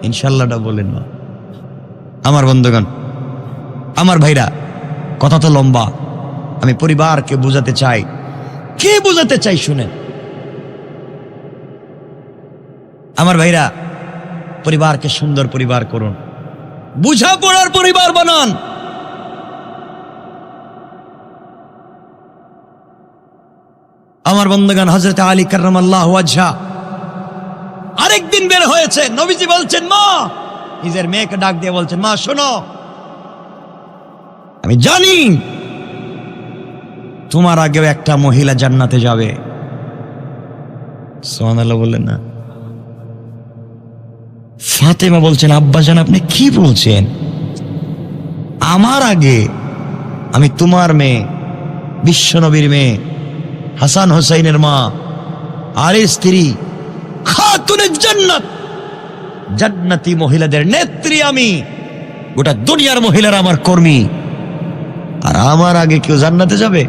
ইনশাল্লাহটা বলেন না। আমার বন্ধুগণ, আমার ভাইরা, কথা তো লম্বা, আমি পরিবারকে বুঝাতে চাই। কে বুঝাতে চাই শুনেন। আমার ভাইরা, পরিবারকে সুন্দর পরিবার করুন, বুঝাপড়ার পরিবার বানান। আমার বন্ধুগণ, হযরত আলী কাররামাল্লাহু ওয়াজহা আরেকদিন বের হয়েছে, নবীজি বলছেন মা, নিজের মেয়েকে ডাক দিয়ে বলছেন, মা শোনো, আমি জানি তোমার আগেও একটা মহিলা জান্নাতে যাবে। সুবহানাল্লাহ বললেন না? ফাতেমা বলছেন, আব্বাজান আপনি কি বলছেন? আমার আগে আমি তোমার মেয়ে, বিশ্বনবীর মেয়ে, হাসান হোসাইনের মা, আলীর স্ত্রী, খাতুনে জান্নাত, জান্নাতি মহিলাদের নেত্রী আমি, গোটা দুনিয়ার মহিলারা আমার কর্মী, আর আমার আগে কেউ জান্নাতে যাবে?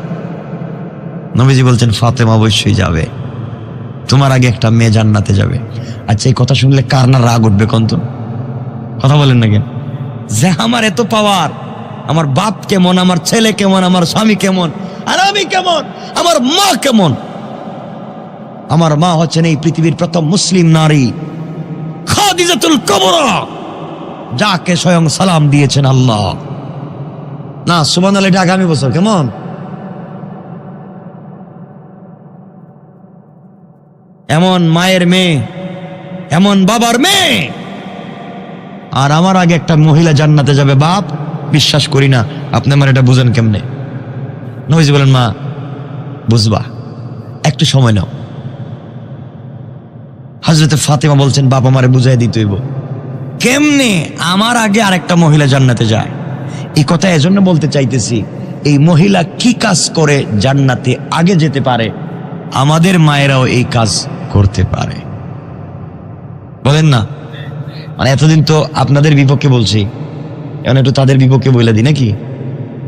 নবীজি বলছেন, ফাতেমা অবশ্যই যাবে, তোমার আগে একটা মেয়ে জান্নাতে যাবে। আচ্ছা, এই কথা শুনলে কার না রাগ উঠবে কন্ত? কথা বলেন না কেন? যে আমার এত পাওয়ার, আমার বাপ কেমন, আমার ছেলে কেমন, আমার স্বামী কেমন, আর আমি কেমন, আমার মা কেমন। আমার মা হচ্ছেন এই পৃথিবীর প্রথম মুসলিম নারী, খাদিজাতুল কুবরা, যাকে স্বয়ং সালাম দিয়েছেন আল্লাহ। না সুবহানাল্লাহ, এটা আগামী বছর কেমন? এমন মায়ের মেয়ে, এমন বাবার মেয়ে, আর আমার আগে একটা মহিলা জান্নাতে যাবে। বাপ, বিশ্বাস করি না, আপনি আমার এটা বুঝেন কেমনে? নবীজি বলেন, মা বুঝবা, একটু সময় নাও। হযরতে ফাতেমা বলছেন, বাপ আমারে বুঝাই দিতে হইব কেমনে আমার আগে আরেকটা মহিলা জান্নাতে যায়। এই কথা এজন্য বলতে চাইতেছি, এই মহিলা কি কাজ করে জান্নাতে আগে যেতে পারে, আমাদের মায়েরাও এই কাজ করতে পারে। বলেন না? মানে এতদিন তো আপনাদের বিপক্ষে বলছি, এখন একটু তাদের বিপক্ষে বলে দিই নাকি?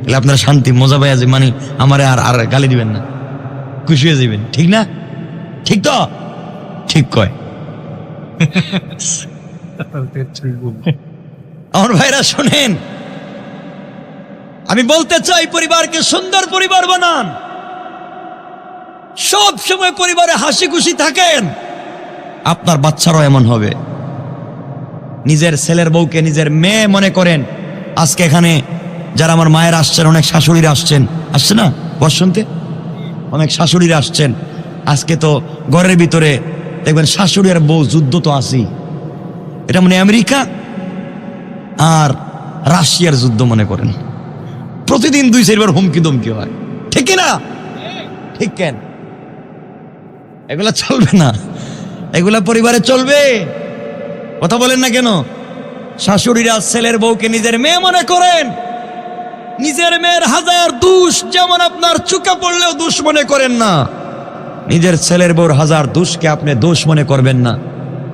তাহলে আপনারা শান্তি মজা পাই আছে, মানে আমারে আর আর গালি দিবেন না, খুশি হয়ে যাবেন। ঠিক না? ঠিক তো? ঠিক কয় আমার ভাইরা, শোনেন, আমি বলতে চাই, পরিবারকে সুন্দর পরিবার বানান, সব সময় পরিবারে হাসি খুশি থাকেন, আপনার বাচ্চারাও এমন হবে। নিজের ছেলের বউকে নিজের মেয়ে মনে করেন। আজকে এখানে যারা আমার মায়ের আসছেন, অনেক শাশুড়িরা আসছেন, আসছে না বস শুনতে? অনেক শাশুড়িরা আসছেন। আজকে তো ঘরের ভিতরে দেখবেন শাশুড়ি আর বউ যুদ্ধ তো আছেই। এটা মানে আমেরিকা আর রাশিয়ার যুদ্ধ মনে করেন, প্রতিদিন 2-4 বার হুমকি দমকি হয়। ঠিক না? ঠিক কেন? এগুলা চলবে না, এগুলা পরিবারে চলবে। কথা বলেন না কেন? শাশুড়িরা ছেলের বউকে নিজের মেয়ে মনে করেন, নিজের মেয়ের হাজার দোষ যেমন আপনার চোখে পড়লেও দোষ মনে করেন না, নিজের ছেলের বউর হাজার দোষকে আপনি দোষ মনে করবেন না।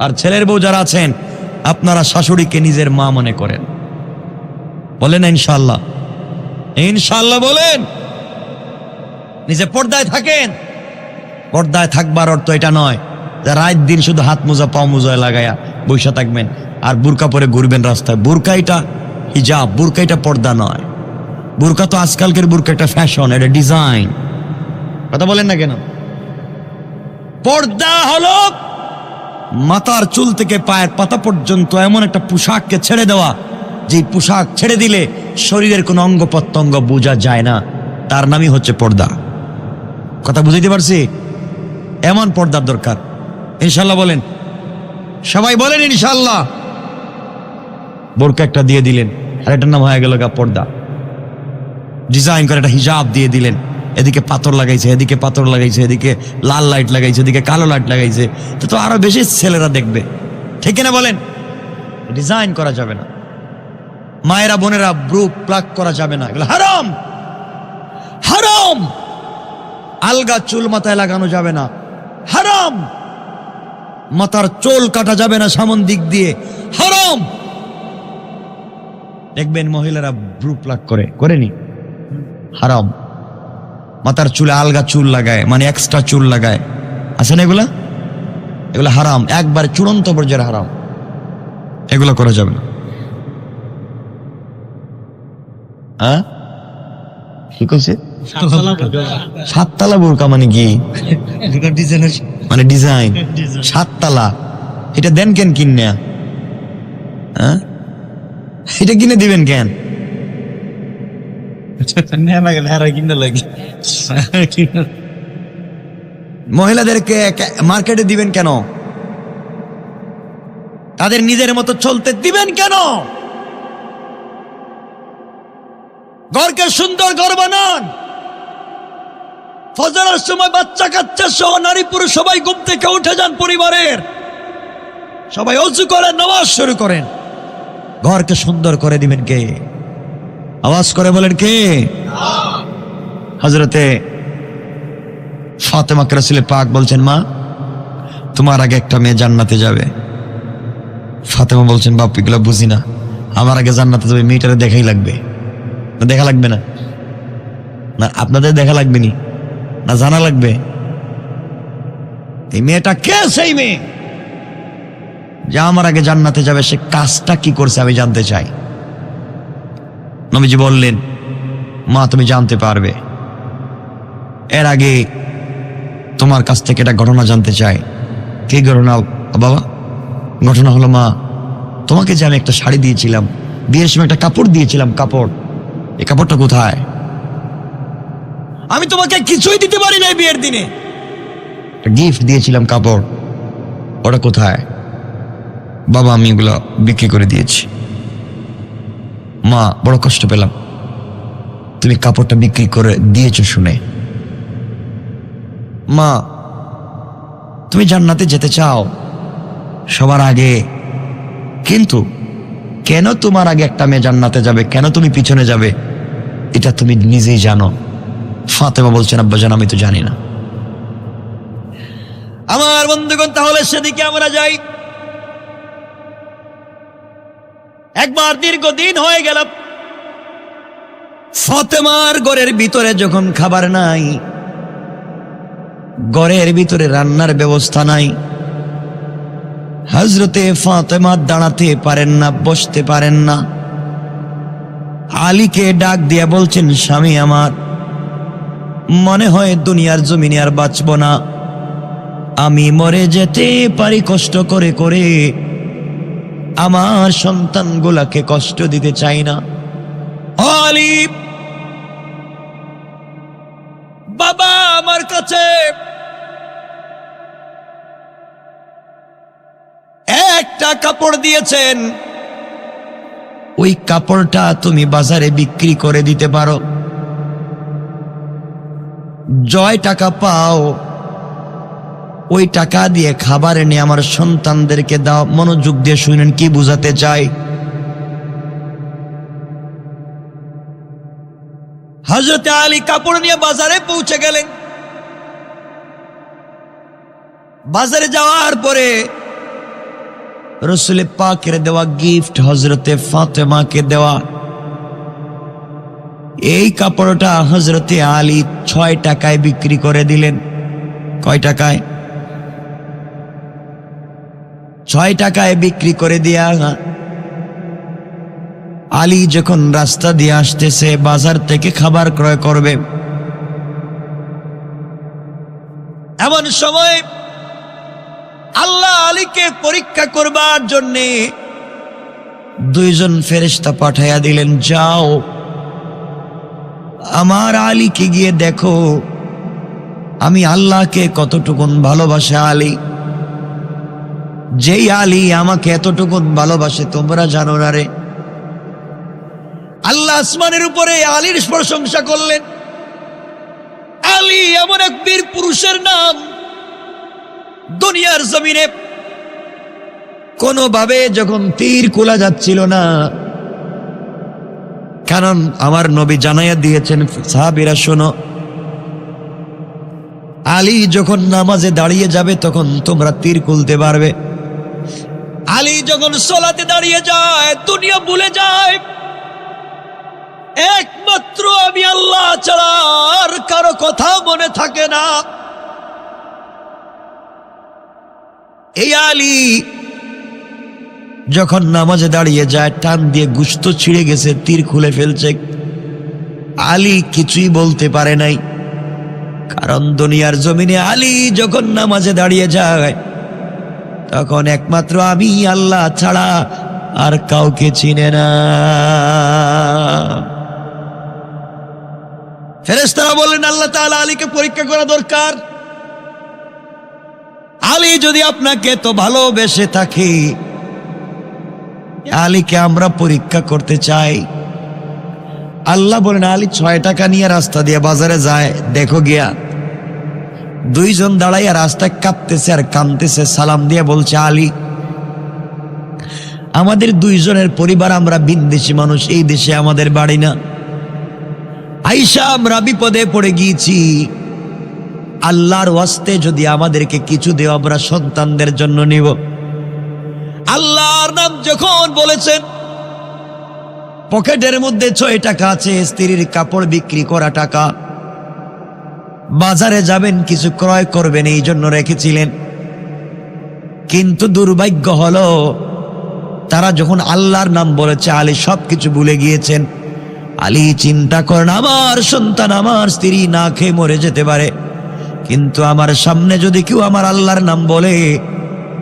আর ছেলের বউ যারা আছেন, আপনারা শাশুড়িকে নিজের মা মনে করেন। বলেন না ইনশাআল্লাহ? ইনশাআল্লাহ বলেন। নিজে পর্দায় থাকেন। পর্দায় থাকবার অর্থ এটা নয় যে রাত দিন শুধু হাত মোজা পাও মোজায় লাগায়া বৈশা থাকবেন আর বুরকা পরে ঘুরবেন রাস্তায়। বুরকা এটা হিজাব, বুরকা এটা পর্দা নয়। বুরকা তো আজকালকের বুরকা একটা ফ্যাশন, এটা ডিজাইন। কথা বলেন না কেন? পর্দা হলো মাথার চুল থেকে পায়ের পাতা পর্যন্ত এমন একটা পোশাককে ছেড়ে দেওয়া, যে পোশাক ছেড়ে দিলে শরীরের কোনো অঙ্গ প্রত্যঙ্গ বোঝা যায় না, তার নামই হচ্ছে পর্দা। কথা বুঝাইতে পারছি? এমন পর্দার দরকার। ইনশাল্লাহ বলেন, সবাই বলেন ইনশাল্লাহ। বোরকা একটা দিয়ে দিলেন, আর এটার নাম হয়ে গেল পর্দা। ডিজাইন করে একটা হিজাব দিয়ে দিলেন, এদিকে পাথর লাগাইছে, এদিকে পাথর লাগাইছে, এদিকে লাল লাইট লাগাইছে, এদিকে কালো লাইট লাগাইছে, তো আরো বেশি ছেলেরা দেখবে। ঠিক না বলেন? ডিজাইন করা যাবে না। মায়েরা বোনেরা ব্রু প্লাক করা যাবে না, এগুলো হারাম, হারাম। আলগা চুল মাথায় লাগানো যাবে না, হারাম। মাথার চুল কাটা যাবে না সামন দিক দিয়ে, হারাম। দেখবেন মহিলারা ব্রু প্লাক করেনি, হারাম। মাথার চুলে আলগা চুল লাগায়, মানে এক্সট্রা চুল লাগায়, আছে না এগুলা? এগুলা হারাম, একবার চূড়ান্ত পর্যায়ের হারাম। এগুলো করা যাবে না। হ্যাঁ, কি কইছে? 7 তালা বোরকা মানে কি? মানে ডিজাইন 7 তালা। এটা দেন কেন কিনে? হ্যাঁ, এটা কিনে দিবেন কেন? মহিলাদেরকে মার্কেটে দিবেন কেন? তাদের নিজের মতো চলতে দিবেন কেন? ঘরকে সুন্দর ঘর বানান। ফজরের সময় বাচ্চা কাচ্চা সহ নারী পুরুষ সবাই ঘুম থেকে উঠে যান, পরিবারের সবাই ওযু করেন, নামাজ শুরু করেন। ঘরকে সুন্দর করে দিবেন কে? আওয়াজ করে বলেন কে? হযরতে ফাতেমা রাসূল পাক বলছেন, মা তোমার আগে একটা মেয়ে জান্নাতে যাবে। ফাতেমা বলছেন, বাপ এগুলো বুঝি না, আমার আগে জান্নাতে যাবে, মেয়েটারে দেখাই লাগবে। না দেখা লাগবে না? না আপনাদের দেখা লাগবে নি, না জানা লাগবে? এই মেয়েটা কে? সেই মেয়ে যে আমার আগে জান্নাতে যাবে, সে কাজটা কি করছে আমি জানতে চাই। নবীজি বললেন, মা তুমি জানতে পারবে, এর আগে তোমার কাছ থেকে একটা ঘটনা জানতে চাই। কি ঘটনা বাবা? ঘটনা হলো, মা তোমাকে যে আমি একটা শাড়ি দিয়েছিলাম, বিয়ের সময় একটা কাপড় দিয়েছিলাম, কাপড়, এই কাপড়টা কোথায়? আমি তোমাকে কিছুই দিতে পারি নাই, বিয়ের দিনে গিফট দিয়েছিলাম কাপড়, ওটা কোথায়? বাবা আমি এগুলো বিক্রি করে দিয়েছি। মা বড় কষ্ট পেলাম, তুমি কাপড়টা বিক্রি করে দিয়েছো শুনে। মা তুমি জান্নাতে যেতে চাও সবার আগে, কিন্তু কেন তোমার আগে একটা মেয়ে জান্নাতে যাবে, কেন তুমি পিছনে যাবে, এটা তুমি নিজেই জানো। ফাতেমা বলছেন, আব্বাজান আমি তো জানি না। আমার বন্ধুগণ, তাহলে সেদিকে আমরা যাই। একবার দীর্ঘদিন হয়ে গেল, ফাতেমার ঘরের ভিতরে যখন খাবার নাই, ঘরের ভিতরে রান্নার ব্যবস্থা নাই, হযরতে ফাতেমা দাঁড়াতে পারেন না, বসতে পারেন না। আলীকে ডাক দিয়ে বলছেন, স্বামী আমার, মনে হয় দুনিয়ার জমিনে আর বাঁচব না, আমি মরে যেতে পারি কষ্ট করে করে, আমার সন্তানগুলাকে কষ্ট দিতে চাই না। আলী বাবা আমার কাছে একটা কাপড় দিয়েছেন, ওই কাপড়টা তুমি বাজারে বিক্রি করে দিতে পারো, জয় টাকা পাও, ওই টাকা দিয়ে খাবার এনে আমার সন্তানদেরকে দাও। মনোযোগ দিয়ে শুনেন কি বুঝাতে চাই। হযরত আলী কাপড় নিয়ে বাজারে পৌঁছে গেলেন। বাজারে যাওয়ার পরে রাসূল পাকের দেওয়া গিফট হযরতে ফাতেমাকে দেওয়া এই কাপড়টা হযরতে আলী 6 টাকায় বিক্রি করে দিলেন। কয় টাকায়? 6 টাকায় বিক্রি করে দিয়া আলী যখন রাস্তা দিয়ে আসতেছে, বাজার থেকে খাবার ক্রয় করবে, এমন সময় আল্লাহ আলীকে পরীক্ষা করবার জন্য 2 জন ফেরেশতা পাঠাইয়া দিলেন, যাও আমার আলীকে গিয়ে দেখো আমি আল্লাহকে কতটুকুন ভালোবাসে। আলী, যেই আলী আমাকে এতটুকুন ভালোবাসে তোমরা জানো না রে। আল্লাহ আসমানের উপরে আলীর প্রশংসা করলেন। আলী এমন এক বীর পুরুষের নাম, দুনিয়ার জমিনে কোনোভাবে যখন তীর খোলা যাচ্ছিল না, কারণ আমার নবী জানাইয়া দিয়েছেন, সাহাবীরা শোনো, আলী যখন নামাজে দাঁড়িয়ে যাবে তখন তোমরা তীর খুলতে পারবে। আলী যখন সালাতে দাঁড়িয়ে যায় দুনিয়া ভুলে যায়, একমাত্র আমি আল্লাহ ছাড়া আর কারো কথা মনে থাকে না। এই আলী যখন নামাজে দাঁড়িয়ে যায়, টান দিয়ে গোশত ছিঁড়ে গেছে, তীর খুলে ফেলছে, আলী কিছুই বলতে পারে নাই, কারণ দুনিয়ার জমিনে আলী যখন নামাজে দাঁড়িয়ে যায় তখন একমাত্র আমি আল্লাহ ছাড়া আর কাউকে চিনে না। ফেরেশতারা বললেন, আল্লাহ তাআলা আলীকে পরীক্ষা করা দরকার। আলী যদি আপনাকে তো ভালোবেসে থাকে, আলীকে আমরা পরীক্ষা করতে চাই। আল্লাহ বলেন, আলী 6 টাকা নিয়ে রাস্তা দিয়ে বাজারে যায়, দেখো গিয়া। 2 জন দাঁড়াইয়া রাস্তায় কাঁপতেছে আর কাঁদতেছে, সালাম দিয়ে বলছে, আলী আমাদের 2 জনের পরিবার, আমরা বিদেশি মানুষ, এই দেশে আমাদের বাড়ি না। আয়েশা আমরা বিপদে পড়ে গিয়েছি, আল্লাহর ওয়াস্তে যদি আমাদেরকে কিছু দেও, আমরা সন্তানদের জন্য নিব। আল্লাহর নাম যখন বলেছেন, পকেটের মধ্যে 6 টাকা আছে, স্ত্রীর কাপড় বিক্রি করা টাকা, বাজারে যাবেন কিছু ক্রয় করবেন এই জন্য রেখেছিলেন। কিন্তু দুর্ভাগ্য হলো, তারা যখন আল্লাহর নাম বলেছে, আলী সবকিছু ভুলে গিয়েছেন। আলী চিন্তা করেন, আমার সন্তান, আমার স্ত্রী না খেয়ে মরে যেতে পারে, কিন্তু আমার সামনে যদি কেউ আমার আল্লাহর নাম বলে,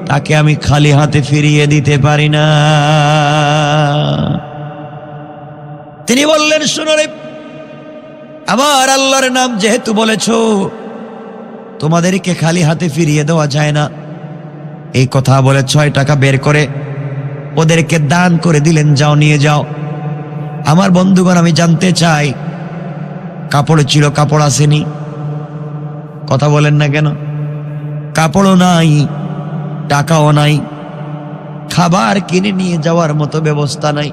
তাকে আমি খালি হাতে ফিরিয়ে দিতে পারি না। তিনি বললেন, শুনো রে, আমার আল্লাহর নাম যেহেতু বলেছো, তোমাদেরকে খালি হাতে ফিরিয়ে দেওয়া যায় না। এই কথা বলে 6 টাকা বের করে ওদেরকে দান করে দিলেন, যাও নিয়ে যাও। আমার বন্ধুগণ, আমি জানতে চাই, কাপড় ছিল, কাপড় আসেনি? কথা বলেন না কেন? কাপড়ও নাই, টাকাও নাই, খাবার কিনে নিয়ে যাওয়ার মতো ব্যবস্থা নাই।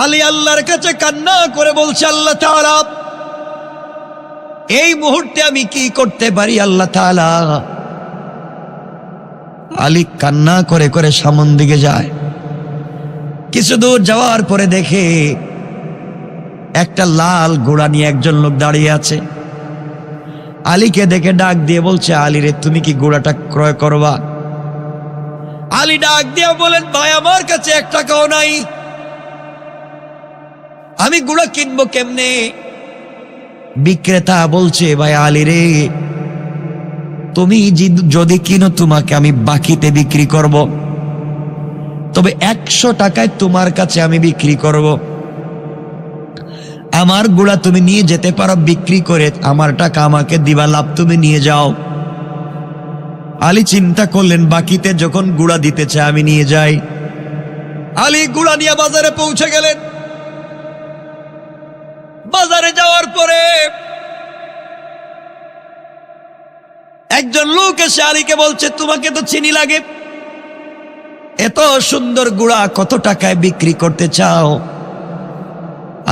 আলী আল্লাহর কাছে কান্না করে বলছে, আল্লাহ তাআলা, এই মুহূর্তে আমি কি করতে পারি আল্লাহ তাআলা? আলী কান্না করে করে সামন দিকে যায়। কিছু দূর যাওয়ার পরে দেখে একটা লাল ঘোড়া নিয়ে একজন লোক দাঁড়িয়ে আছে। আলীকে দেখে ডাক দিয়ে বলছে, আলী রে, তুমি কি ঘোড়াটা ক্রয় করবা? আলী ডাক দিয়ে বলেন, ভাই আমার কাছে 1 টাকাও নাই, আমি ঘোড়া কিনবো কেমনে? বিক্রেতা বলছে, ভাই আলী রে, তুমি যদি কিনো, তোমাকে আমি বাকিতে বিক্রি করব, তবে 100 টাকায় তোমার কাছে আমি বিক্রি করব। আমার ঘোড়া তুমি নিয়ে যেতে পারো, বিক্রি করে আমার টাকা আমাকে দিবা, লাভ তুমি নিয়ে যাও। আলী চিন্তা করলেন, বাকিতে যখন ঘোড়া দিতে চায় আমি নিয়ে যাই। আলী ঘোড়া নিয়ে বাজারে পৌঁছে গেলেন। বাজারে যাওয়ার পরে একজন লোক এসে আলীকে বলছে, তোমাকে তো চিনি লাগে, এত সুন্দর ঘোড়া কত টাকায় বিক্রি করতে চাও?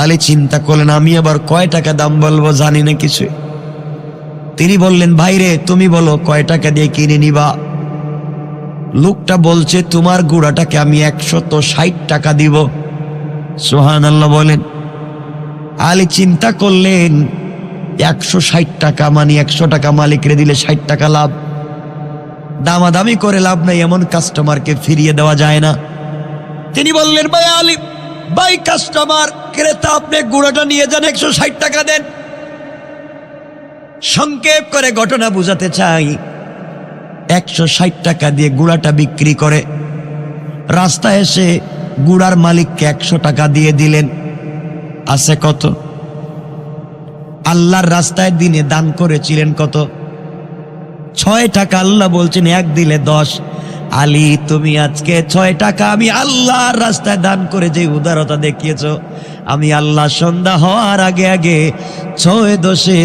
আলী চিন্তা করলেন, আমি আবার কয় টাকা দাম বলবো, জানি না কিছু। তিনি বললেন, ভাইরে, তুমি বলো কয় টাকা দিয়ে কিনে নিবা? লোকটা বলছে, তোমার ঘোড়াটাকে আমি 160 টাকা দিব। সুবহানাল্লাহ বলেন। আলী চিন্তা করলেন, 160 টাকা মানে 100 টাকা মালিকরে দিলে 60 টাকা লাভ, দামাদামি করে লাভ নাই, এমন কাস্টমারকে ফিরিয়ে দেওয়া যায় না। তিনি বললেন, ভাই আলী, ভাই কাস্টমার, ক্রেতা, আপনি ঘোড়াটা নিয়ে যান, 160 টাকা দেন। সংক্ষেপ করে ঘটনা বুঝাতে চাই, 160 টাকা দিয়ে ঘোড়াটা বিক্রি করে রাস্তায় এসে ঘোড়ার মালিককে 100 টাকা দিয়ে দিলেন। আছে কত? আল্লাহর রাস্তায় দিনে দান করেছিলেন কত? 6 টাকা। আল্লাহ বলছেন, 1 দিলে 10। আলী, তুমি আজকে 6 টাকা আমি আল্লাহর রাস্তায় দান করে যে উদারতা দেখিয়েছ, আমি আল্লাহ সন্ধ্যা হওয়ার আগে আগে 6 10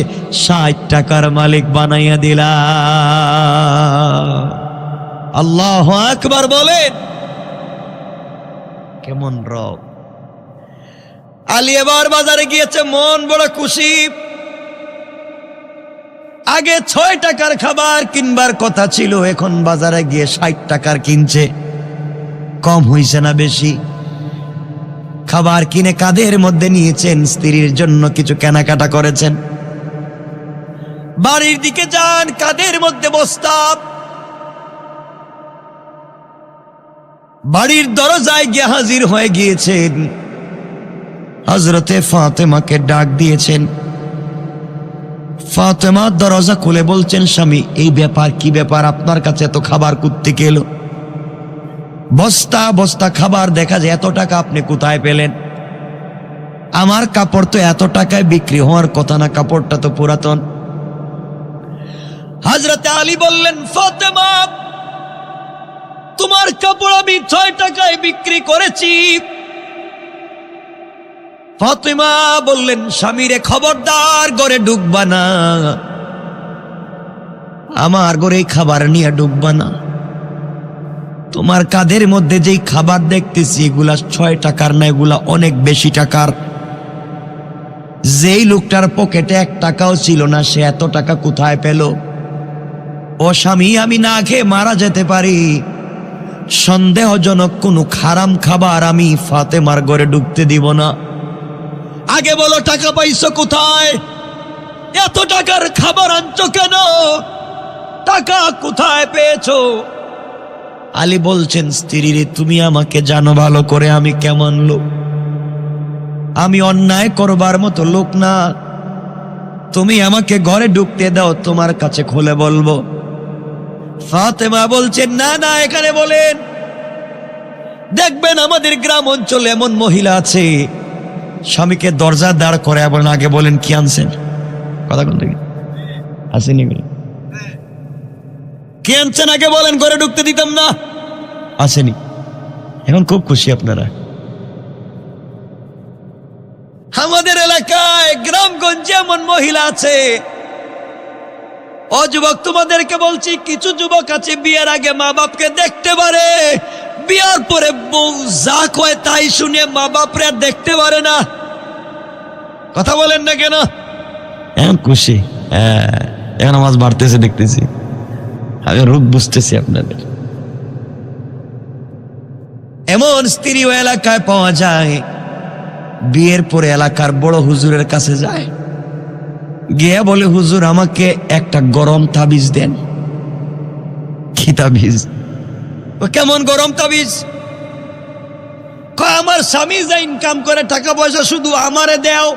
60 টাকার মালিক বানাইয়া দিলাম। আল্লাহু আকবার বলেন। কেমন রব! আলী এবার বাজারে গিয়েছে, মন বড় খুশি। আগে 6 টাকার খাবার কিনবার কথা ছিল, এখন বাজারে গিয়ে 60 টাকার কিনছে। কম হইছে না বেশি? খাবার কিনে কাঁধের মধ্যে নিয়েছেন, স্ত্রীর জন্য কিছু কেনাকাটা করেছেন। বাড়ির দিকে যান, কাঁধের মধ্যে বস্তা। বাড়ির দরজায় গিয়ে হাজির হয়ে গিয়েছেন। হযরতে ফাতেমাকে ডাক দিয়েছেন। ফাতেমা দরজা খুলে বলছেন, স্বামী এই ব্যাপার, কি ব্যাপার, আপনার কাছে এত খাবার কোত্থেকে এলো? বস্তা বস্তা খাবার, দেখা যায় এত টাকা আপনি কোথায় পেলেন? আমার কাপড় তো এত টাকায় বিক্রি হওয়ার কথা না, কাপড়টা তো পুরাতন। হযরতে আলী বললেন, ফাতেমা তোমার কাপড় আমি 6 টাকায় বিক্রি করেছি। ফাতেমা বললেন, স্বামীরে খবরদার ঘরে ঢুকবা না, আমার ঘরে খাবার নিয়ে ঢুকবা না। তোমার কাঁধের মধ্যে যেই খাবার দেখতেছি এগুলা 6 টাকার না, এগুলা অনেক বেশি টাকার। যেই লোকটার পকেটে 1 টাকাও ছিল না, সে এত টাকা কোথায় পেল? ও স্বামী, আমি না খেয়ে মারা যেতে পারি, সন্দেহজনক কোনো হারাম খাবার আমি ফাতেমার ঘরে ঢুকতে দিব না। আগে বলো টাকা পাইছো কোথায়? এত টাকার খাবার আনছো কেন? টাকা কোথায় পেয়েছো? আলী বলছেন, স্ত্রীরে তুমি আমাকে জানো ভালো করে আমি কেমন লোক। আমি অন্যায় করবার মতো লোক না। তুমি আমাকে ঘরে ঢুকতে দাও, তোমার কাছে খুলে বলবো। ফাতেমা বলছেন, না না, এখানে বলেন। দেখবেন আমাদের গ্রাম অঞ্চলে এমন মহিলা আছে, স্বামীকে দরজা দাঁড় করে বলেন, আগে বলেন কি আনছেন, কথা কোন থেকে আসেনি, কি আনছেন আগে বলেন, ঘরে ঢুকতে দিতাম না। আসেনি, এখন খুব খুশি আপনারা। আমাদের এলাকায় গ্রামগঞ্জে এমন মহিলা আছে। ও যুবক, তোমাদেরকে বলছি, কিছু যুবক আছে বিয়ের আগে মা বাপকে দেখতে পারে, বিয়ার পরে বউ যা কয় তাই শুনে মা বাপরে দেখতে পারে না। কথা বলেন না কেন? এখন খুশি, এখন আওয়াজ বাড়তেছে, দেখতেছি, আমি রূপ বুঝতেছি আপনাদের। এমন স্ত্রীও এলাকায় পাওয়া যায়, বিয়ের পরে এলাকার বড় হুজুরের কাছে যায়, গিয়ে বলে, হুজুর আমাকে একটা গরম তাবিজ দেন। কি তাবিজ? কেমন গরম তাবিজ? আমার স্বামী যা ইনকাম করে টাকা পয়সা শুধু আমারে দেও,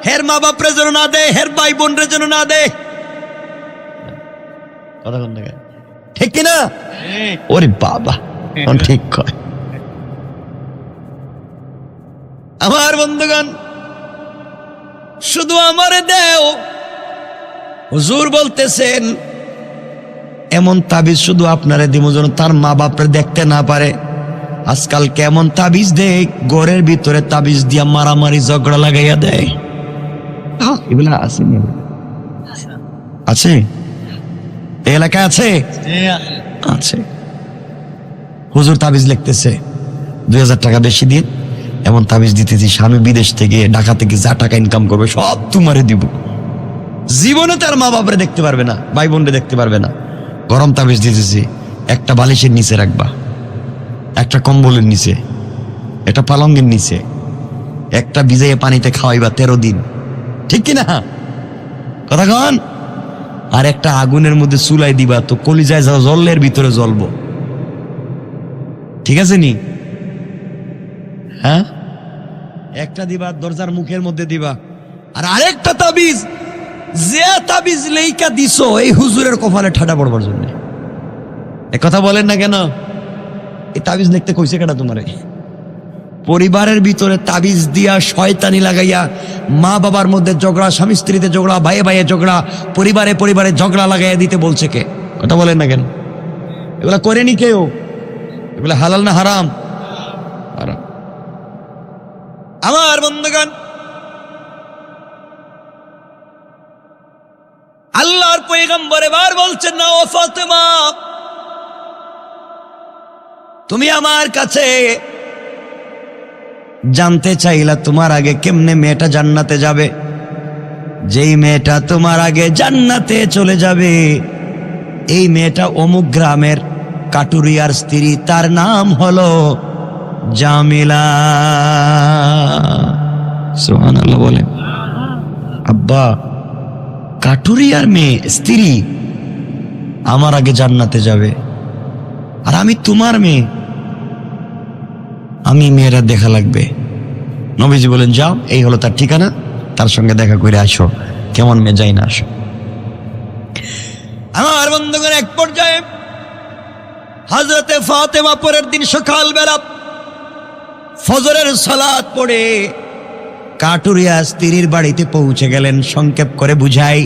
হের মা বাপরে যেন না দেয়, হের ভাই বোনরে যেন না দেয়। কথা কোন জায়গায় ঠিক কিনা? ওরে বাবা, ঠিক কয়। আমার বন্ধুগণ, শুধু আমারে দেও। হুজুর বলতেছেন, এমন তাবিজ শুধু আপনারে দিব যেন তার মা বাপরে দেখতে না পারে। আজকাল কেমন তাবিজ দেয়, ঘরের ভিতরে তাবিজ দিয়া মারামারি ঝগড়া লাগাইয়া দেয়। এগুলা আছে, আছে এলাকায় আছে, আছে। হুজুর তাবিজ লিখতেছে, 2000 টাকা বেশি দিন, এমন তাবিজ দিতেছি, স্বামী বিদেশ থেকে ঢাকা থেকে যা টাকা ইনকাম করবে সব তোমারে দিব, জীবনে তার মা বাপরে দেখতে পারবে না, ভাই বোনরে দেখতে পারবে না। গরম তাবিজ দিতেছি, একটা বালিশের নিচে রাখবা, একটা কম্বলের নিচে, একটা পালঙ্গের নিচে, একটা ভিজাইয়ে পানিতে খাওয়াইবা 13 দিন, ঠিক কিনা? কথা কন। আর একটা আগুনের মধ্যে চুলাই দিবা, তো কলিজায় যা জলের ভিতরে জ্বলবো, ঠিক আছে নি? হ্যাঁ, একটা দিবা দরজার মুখের মধ্যে দিবা। আর আরেকটা তাবিজ, যে তাবিজ লেইকা দিছো এই হুজুরের কপালে ঠাডা পড়বার জন্য। এক কথা বলেন না কেন? এই তাবিজ লিখতে কইছে কেডা তোমারে? পরিবারের ভিতরে তাবিজ দিয়া শয়তানি লাগাইয়া মা বাবার মধ্যে ঝগড়া, স্বামী স্ত্রীতে ঝগড়া, ভাইয়ে ভাইয়ে ঝগড়া, পরিবারে পরিবারে ঝগড়া লাগাইয়া দিতে বলছে কে? কথা বলেন না কেন? এগুলা করেনি কেউ? এগুলা হালাল না হারাম? হারাম। আমার বন্ধুগণ, আল্লাহর পয়গম্বর এবার বলছেন, না ও ফাতেমা, তুমি আমার কাছে জানতে চাইলা তোমার আগে কেমনে মেয়েটা জান্নাতে যাবে। যেই মেয়েটা তোমার আগে জান্নাতে চলে যাবে, এই মেয়েটা অমুক গ্রামের কাটুরিয়ার স্ত্রী, তার নাম হলো জামিলা। সুবহানাল্লাহ বলেন। আব্বা, কাটুরিয়ার মেয়ে স্ত্রী আমার আগে জান্নাতে যাবে, আর আমি তোমার মেয়ে, আমি মেয়েরা দেখা লাগবে। নবীজি বলেন, যাও, এই হলো তার ঠিকানা, তার সঙ্গে দেখা করে আসো, কেমন মেয়ে যাই না আসো। আমার বন্ধুগণ, এক পর্যায়ে হযরতে ফাতেমা পরের দিন সকালবেলা ফজরের সালাত পড়ে কাটুরিয়া স্ত্রীর বাড়িতে পৌঁছে গেলেন। সংক্ষেপ করে বুঝাই,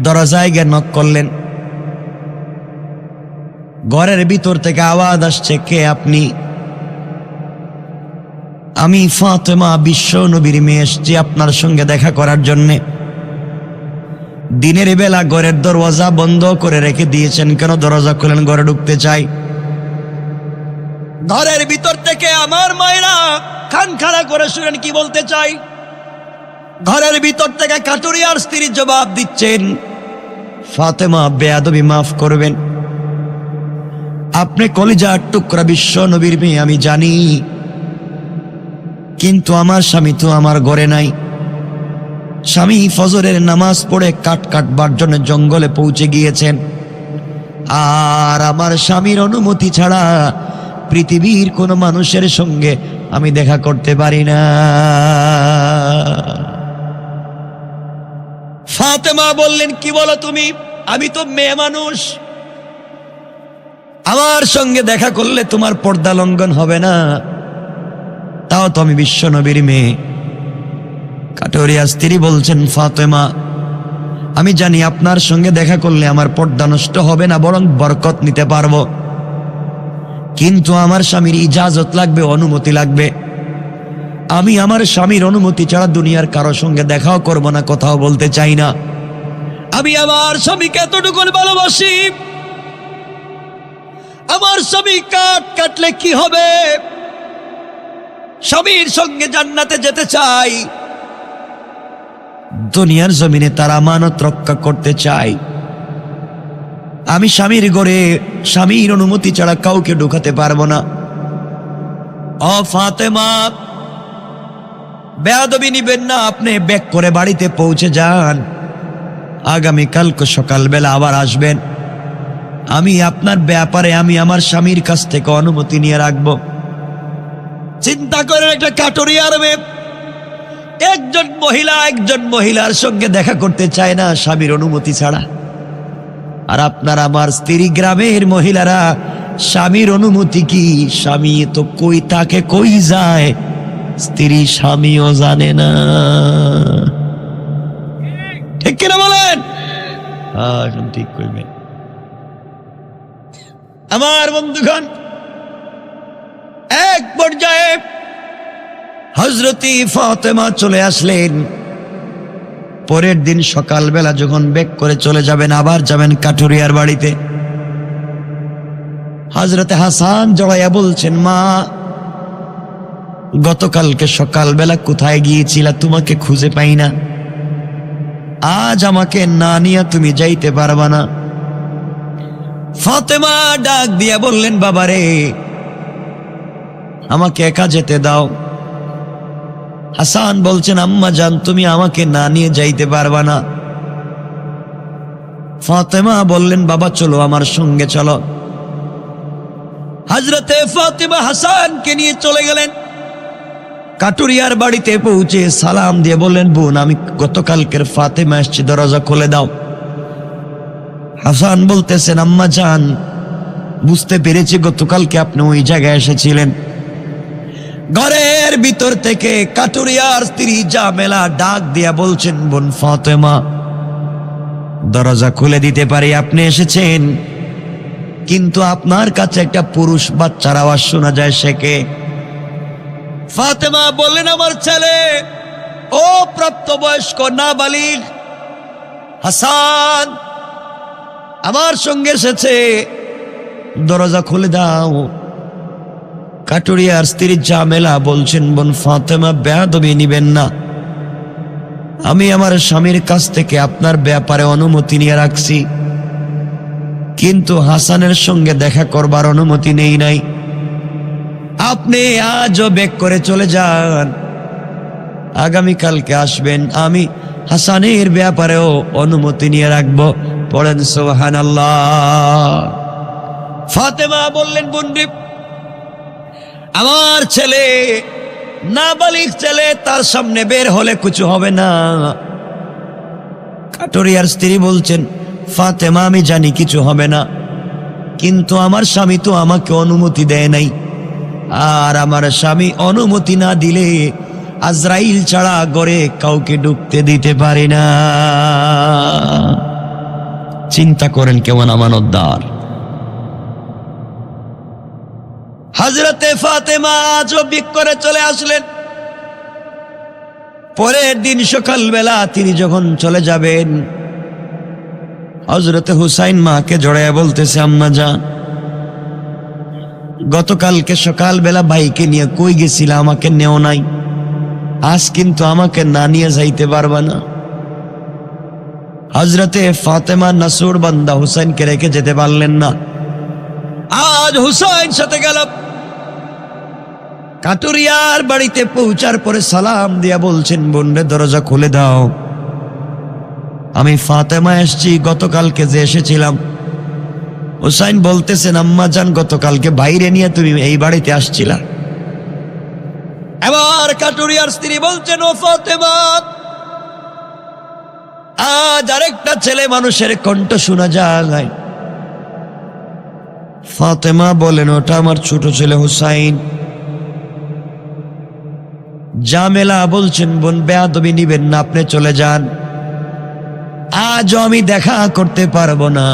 দরজায় গিয়ে নক করলেন। ঘরের ভিতর থেকে আওয়াজ আসছে, কে আপনি? আমি ফাতেমা, বিশ্ব নবীর মেয়ে, এসেছি আপনার সঙ্গে দেখা করার জন্যে। দিনের বেলা ঘরের দরজা বন্ধ করে রেখে দিয়েছেন কেন? দরজা খুলেন, ঘরে ঢুকতে চাই। ঘরের ভিতর থেকে আমার মায়েরা কান খাড়া করে শুনেন কি বলতে চাই। ঘরের ভিতর থেকে কাটুরিয়ার স্ত্রী জবাব দিচ্ছেন, ফাতেমা বেয়াদবি মাফ করবেন, আপনি কলিজার টুকরা বিশ্ব নবীর মেয়ে আমি জানি, কিন্তু আমার স্বামী তো আমার ঘরে নাই। স্বামী ফজরের নামাজ পড়ে কাঠ কাটবার জন্য জঙ্গলে পৌঁছে গিয়েছেন, আর আমার স্বামীর অনুমতি ছাড়া পৃথিবীর কোনো মানুষের সঙ্গে আমি দেখা করতে পারি না। ফাতেমা বললেন, কি বলো তুমি? আমি তো মেয়ে মানুষ, আমার সঙ্গে দেখা করলে তোমার পর্দা লঙ্ঘন হবে না, তাও তো আমি বিশ্ব নবীর মেয়ে। কাটুরিয়া স্ত্রী বলছেন, ফাতেমা আমি জানি আপনার সঙ্গে দেখা করলে আমার পর্দা নষ্ট হবে না, বরং বরকত নিতে পারবো, কিন্তু আমার স্বামীর ইজাজত লাগবে, অনুমতি লাগবে। আমি আমার স্বামীর অনুমতি ছাড়া দুনিয়ার কারো সঙ্গে দেখাও করব না, কথাও বলতে চাই না। আমি আমার স্বামীকে এতটুকু ভালোবাসি, আমার স্বামী কাট কাটলে কি হবে? স্বামীর সঙ্গে জান্নাতে যেতে চাই, দুনিয়ার জমিনে তার আমানত রক্ষা করতে চাই। আমি স্বামীর ঘরে স্বামীর অনুমতি ছাড়া কাউকে ঢুকাতে পারবো না। ও ফাতেমা, বেয়াদবি নিবেন না, আপনি ব্যাক করে বাড়িতে পৌঁছে যান, আগামীকালকে সকালবেলা আবার আসবেন। আমি আপনার ব্যাপারে আমি আমার স্বামীর কাছ থেকে অনুমতি নিয়ে রাখবো। চিন্তা করেন, একটা কাটুরিয়ার মেয়ে, একজন মহিলার সঙ্গে দেখা করতে চায় না স্বামীর অনুমতি ছাড়া, আর আপনার আমার স্ত্রী গ্রামের মহিলারা স্বামীর অনুমতি কি? স্বামী তো কই তাকে কই যায়, স্ত্রী স্বামীও জানে না। ঠিক কিনা বলেন? ঠিক কইবেন। আমার বন্ধুগণ, এক পর্যায়ে হযরতি ফাতেমা চলে আসলেন। পরের দিন সকালবেলা যখন বেক করে চলে যাবেন, আবার যাবেন কাটুরিয়ার বাড়িতে, হযরতে হাসান জড়াইয়া বলছেন, মা গতকালকে সকালবেলা কোথায় গিয়েছিলা? তোমাকে খুঁজে পাই না, আজ আমাকে না নিয়ে তুমি যাইতে পারবা না। ফাতেমা ডাক দিয়া বললেন, বাবারে আমাকে একা যেতে দাও। হাসান বলছেন, আম্মা জান তুমি আমাকে না নিয়ে যাইতে পারবা না। ফাতেমা বললেন, বাবা চলো আমার সঙ্গে চলো। হযরতে ফাতেমা হাসানকে নিয়ে চলে গেলেন। কাটুরিয়ার বাড়িতে পৌঁছে সালাম দিয়ে বললেন, বোন আমি গতকালকের ফাতেমা এসেছি, দরজা খুলে দাও। হাসান বলতেছেন, আম্মা জান বুঝতে পেরেছি গতকালকে আপনি ওই জায়গায় এসেছিলেন। ঘরের ভিতর থেকে কাটুরিয়ার স্ত্রী জামেলা ডাক দিয়া বলছেন, বোন ফাতেমা দরজা খুলে দিতে পারি, আপনি এসেছেন, কিন্তু আপনার কাছে একটা পুরুষ বাচ্চার আওয়াজ শোনা যায়, সে কে? ফাতেমা বললেন, আমার ছেলে, ও প্রাপ্তবয়স্ক নাবালিগ হাসান আমার সঙ্গে এসেছে, দরজা খুলে দাও। কাটুরিয়ার স্ত্রী জামেলা বলছেন, বোন ফাতেমা বেয়াদবি নিবেন না, আমি আমার স্বামীর কাছ থেকে আপনার ব্যাপারে অনুমতি নিয়ে রাখছি, কিন্তু হাসানের সঙ্গে দেখা করবার অনুমতি নেই নাই। আপনি আজও বেক করে চলে যান, আগামীকালকে আসবেন, আমি হাসানের ব্যাপারেও অনুমতি নিয়ে রাখবো। পড়েন সুবহানাল্লাহ। ফাতেমা বললেন, বোনরে আমার ছেলে নাবালিগ ছেলে, তার সামনে বের হলে কিছু হবে না। কাটুরিয়ার স্ত্রী বলছেন, ফাতেমা, আমি জানি কিছু হবে না, কিন্তু আমার স্বামী তো আমাকে অনুমতি দেয় নাই, আর আমার স্বামী অনুমতি না দিলে আজরাইল ছাড়া ঘরে কাউকে ঢুকতে দিতে পারি না। চিন্তা করেন কেমন আমানতদার। হযরতে ফাতেমা আজব করে চলে আসলেন। পরের দিন সকালবেলা তিনি যখন চলে যাবেন, হযরতে হুসাইন মাকে জড়াইয়া বলতেছে, আম্মা জান, গতকালকে সকালবেলা ভাইকে নিয়ে কই গেছিলা, আমাকে নেও নাই, আজ কিন্তু আমাকে না নিয়ে যাইতে পারবা না। হযরতে ফাতেমা নাসুর বান্দা হুসাইনকে রেখে যেতে পারলেন না। আজ হুসাইন সাথে গেল। কাটুরিয়ার বাড়িতে পৌঁছার পরে সালাম দিয়া বলছেন, বোনরে দরজা খুলে দাও, আমি ফাতেমা এসছি, গতকালকে যে এসেছিলাম। হুসাইন বলতেছেন, আম্মা জান, গতকালকে বাইরে নিয়ে তুমি এই বাড়িতে আসছিলা। এবার কাটুরিয়ার স্ত্রী বলছেন, ও ফাতেমা, আজ আরেকটা ছেলে মানুষের কণ্ঠ শোনা যায়। ফাতেমা বলেন, ওটা আমার ছোট ছেলে হুসাইন। জামেলা বলছেন, বোন বেয়াদবি নিবেন না, আপনি চলে যান, আজও আমি দেখা করতে পারবো না,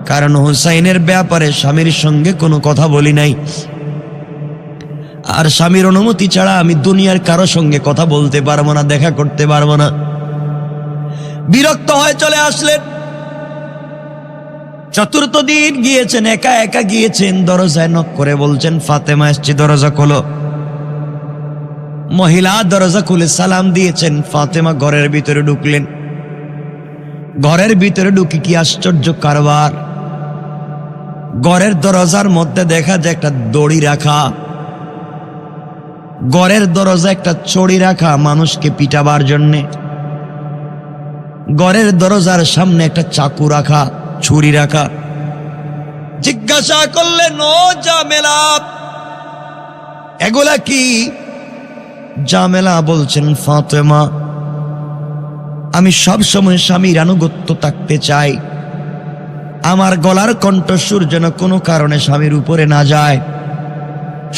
কারণ হুসাইনের ব্যাপারে স্বামীর সঙ্গে কোনো কথা বলি নাই, আর স্বামীর অনুমতি ছাড়া আমি দুনিয়ার কারো সঙ্গে কথা বলতে পারবো না, দেখা করতে পারবো না। বিরক্ত হয়ে চলে আসলেন। চতুর্থ দিন গিয়েছেন, একা একা গিয়েছেন, দরজায় নক করে বলছেন, ফাতেমা এসছি, দরজা খোলো। মহিলা দরজা খুলে সালাম দিয়েছেন। ফাতেমা ঘরের ভিতরে ঢুকলেন। ঘরের ভিতরে ঢুকে কি আশ্চর্য কারবার! ঘরের দরজার মধ্যে দেখা যায় একটা দড়ি রাখা, ঘরের দরজা একটা ছড়ি রাখা মানুষকে পিটাবার জন্যে, ঘরের দরজার সামনে একটা চাকু রাখা, ছুরি রাখা। জিজ্ঞাসা করলেন, ও জামেলা, এগুলা কি? জামেলা বলছেন, ফাতেমা, আমি সব সময় স্বামীর আনুগত্য থাকতে চাই, আমার গলার কণ্ঠস্বর যেন কোনো কারণে স্বামীর উপরে না যায়,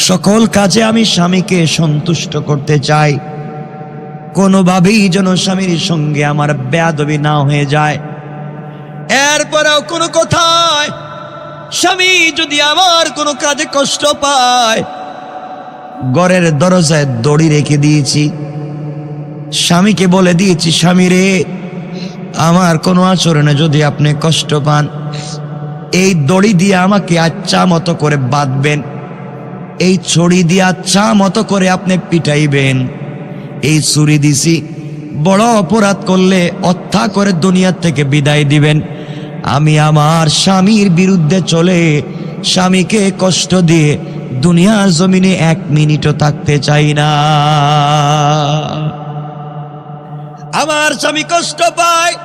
সকল কাজে আমি স্বামীকে সন্তুষ্ট করতে চাই, কোনোভাবেই যেন স্বামীর সঙ্গে আমার বেয়াদবি না হয়ে যায়। এরপরেও কোনো কথায় স্বামী যদি আমার কোনো কাজে কষ্ট পায়, ঘরের দরজায় দড়ি রেখে দিয়েছি, স্বামীকে বলে দিয়েছি, স্বামী রে, আমার কোনো আচরণে যদি আপনি কষ্ট পান, এই দড়ি দিয়ে আমাকে আচ্ছা মতো করে বাঁধবেন, এই ছড়ি দিয়ে আচ্ছা মতো করে আপনি পিটাইবেন, এই ছুরি দিছি, বড় অপরাধ করলে হত্যা করে দুনিয়া থেকে বিদায় দিবেন। আমি আমার স্বামীর বিরুদ্ধে চলে স্বামীকে কষ্ট দিয়ে দুনিয়ার জমিনে এক মিনিটও থাকতে চাই না। আমার স্বামী কষ্ট পায়,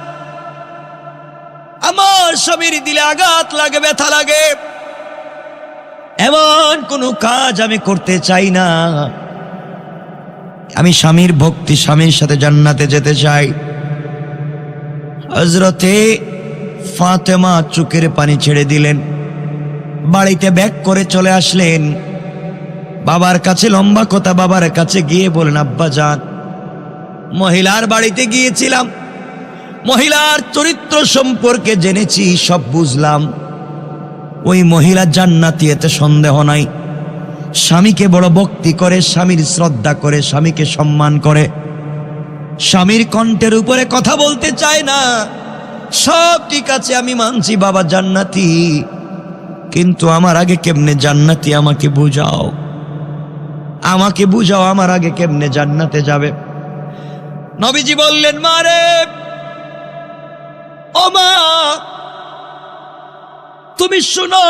আমার স্বামীর দিলে আঘাত লাগে, ব্যথা লাগে, এমন কোনো কাজ আমি করতে চাই না। আমি স্বামীর ভক্তি, স্বামীর সাথে জান্নাতে যেতে চাই। হযরতে ফাতেমা চোখের পানি ছেড়ে দিলেন, বাড়িতে ব্যাক করে চলে আসলেন। বাবার কাছে লম্বা কথা, বাবার কাছে গিয়ে বলেন, আব্বা জান, মহিলার বাড়িতে গিয়েছিলাম, মহিলার চরিত্র সম্পর্কে জেনেছি, সব বুঝলাম, ওই মহিলা জান্নাতি, এতে সন্দেহ নাই। স্বামীকে বড় ভক্তি করে, স্বামীর শ্রদ্ধা করে, স্বামীকে সম্মান করে, স্বামীর কণ্ঠের উপরে কথা বলতে চায় না। সব ঠিক আছে, আমি মানছি বাবা জান্নাতি, কিন্তু আমার আগে কেমনে জান্নাতি, আমাকে বুঝাও, আমাকে বুঝাও, আমার আগে কেমনে জান্নাতে যাবে। নবীজি বললেন, মা রে, ও মা, তুমি শুনো,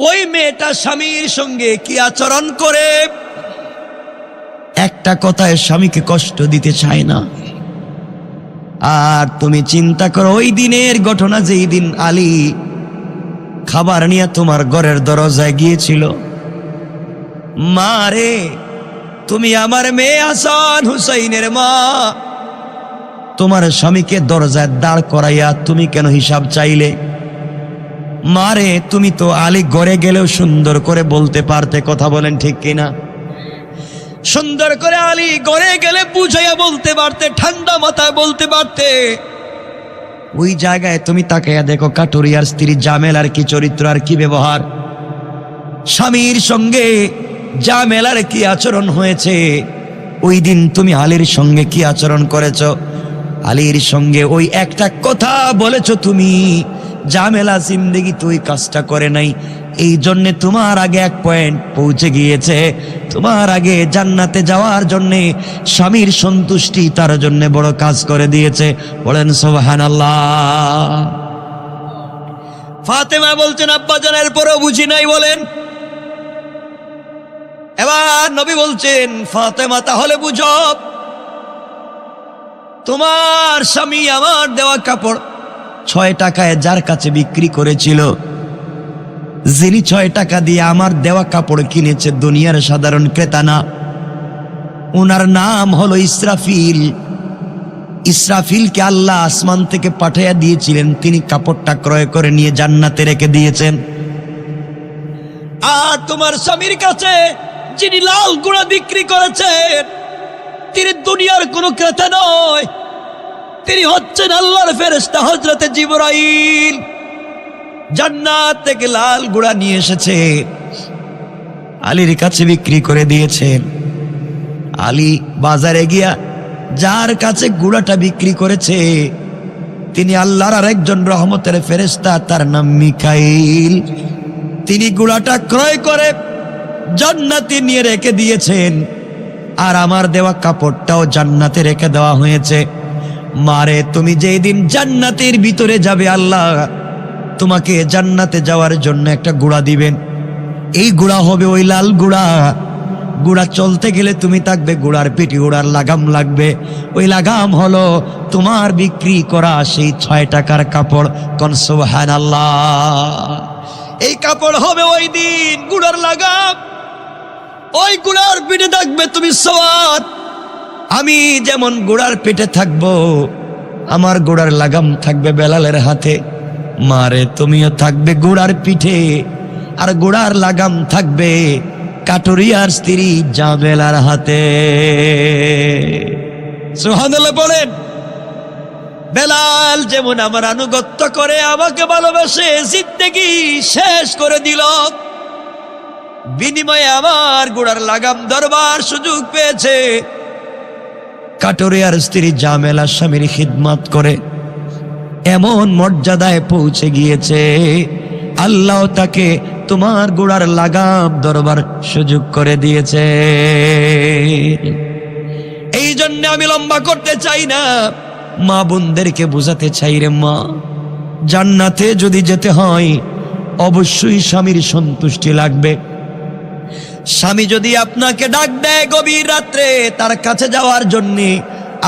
ওই মেয়েটা স্বামীর সঙ্গে কি আচরণ করে। একটা কথায় স্বামীকে কষ্ট দিতে চায় না। আর তুমি চিন্তা করো, ওই দিনের ঘটনা, যেই দিন আলী খাবার নিয়ে তোমার ঘরের দরজায় গিয়েছিল, মা রে, তুমি আমার মেয়ে হাসান হুসাইনের মা, তোমার স্বামীকে দরজায় দাঁড় করাইয়া তুমি কেন হিসাব চাইলে? মারে, তুমি তো আলী ঘরে গেলেও সুন্দর করে বলতে পারতে, কথা বলেন ঠিক কিনা? সুন্দর করে আলী ঘরে গেলে বুঝাইয়া বলতে পারতে, ঠান্ডা মাথায় বলতে পারতে। ওই জায়গায় তুমি তাকাইয়া দেখো কাটুরিয়ার স্ত্রী জামেলার কি চরিত্র আর কি ব্যবহার, স্বামীর সঙ্গে জামেলার কি আচরণ হয়েছে। ওই দিন তুমি আলীর সঙ্গে কি আচরণ করেছ? আলীর সঙ্গে ওই একটা কথা বলেছ তুমি, জামেলা জিন্দেগি তুই কাজটা করে নাই। এই জন্যে তোমার আগে এক পয়েন্ট পৌঁছে গিয়েছে। তোমার আগে জান্নাতে যাওয়ার জন্যে স্বামীর সন্তুষ্টি তার জন্য বড় কাজ করে দিয়েছে। বলেন সুবহানাল্লাহ। ফাতেমা বলছেন, আব্বা জানের পরেও বুঝি নাই। বলেন। এবার নবী বলছেন, ফাতেমা তাহলে বুঝো, তোমার স্বামী আমার দেওয়া কাপড় 6 টাকায় যার কাছে বিক্রি করেছিল, যিনি 6 টাকা দিয়ে আমার দেওয়া কাপড় কিনেছে দুনিয়ার সাধারণ ক্রেতা না, ওনার নাম হলো ইসরাফিল। ইসরাফিলকে আল্লাহ আসমান থেকে পাঠাইয়া দিয়েছিলেন, তিনি কাপড়টা ক্রয় করে নিয়ে জান্নাতে রেখে দিয়েছেন। আর তোমার স্বামীর কাছে যিনি লাল গুঁড়া বিক্রি করেছেন, তিনি দুনিয়ার কোনো ক্রেতা নয়, তিনি হচ্ছেন আল্লাহর ফেরেশতা হযরতে জিবরাইল। জান্নাত থেকে লাল গুঁড়া নিয়ে এসেছে, আলীর কাছে বিক্রি করে দিয়েছেন। আলী বাজারে গিয়া যার কাছে গুঁড়াটা বিক্রি করেছে, তিনি আল্লাহর আরেকজন রহমতের ফেরেশতা, তার নাম মিকাইল। তিনি গুঁড়াটা ক্রয় করে জান্নাতে নিয়ে রেখে দিয়েছেন, আর আমার দেওয়া কাপড়টাও জান্নাতে রেখে দেওয়া হয়েছে। মারে, তুমি যেই দিন জান্নাতের ভিতরে যাবে, আল্লাহ তোমাকে জান্নাতে যাওয়ার জন্য একটা গুঁড়া দিবেন। এই গুঁড়া হবে ওই লাল গুঁড়া। গুঁড়া চলতে গেলে তুমি থাকবে গুঁড়ার পিঠে, গুঁড়ার লাগাম লাগবে। ওই লাগাম হলো তোমার বিক্রি করা সেই 6 টাকার কাপড়। কোন সুবহানাল্লাহ। এই কাপড় হবে ওই দিন গুঁড়ার লাগাম। ওই গুঁড়ার পিঠে থাকবে তুমি সওয়াত। আমি যেমন গুঁড়ার পিঠে থাকবো, আমার গুঁড়ার লাগাম থাকবে বেলালের হাতে। মারে, তুমিও থাকবে গুঁড়ার পিঠে, আর গুঁড়ার লাগাম থাকবে কাটুরিয়ার স্ত্রী জামেলার হাতে। সুবহানাল্লাহ বলেন। বেলাল যেমন আমার আনুগত্য করে, আমাকে ভালোবাসে, জিন্দেগি শেষ করে দিল, বিনিময়ে আমার গুঁড়ার লাগাম ধরবার সুযোগ পেয়েছে। কাটুরিয়ার স্ত্রী জামেলা স্বামীর খিদমত করে এমন মর্যাদায় পৌঁছে গিয়েছে, আল্লাহ তাকে তোমার গুঁড়ার লাগাম ধরবার সুযোগ করে দিয়েছে। এই জন্য আমি লম্বা করতে চাই না, মা বোনদেরকে বোঝাতে চাই, রে মা, জান্নাতে যদি যেতে হয় অবশ্যই স্বামীর সন্তুষ্টি লাগবে। স্বামী যদি আপনাকে ডাক দেয় গভীর রাত্রে তার কাছে যাওয়ার জন্য,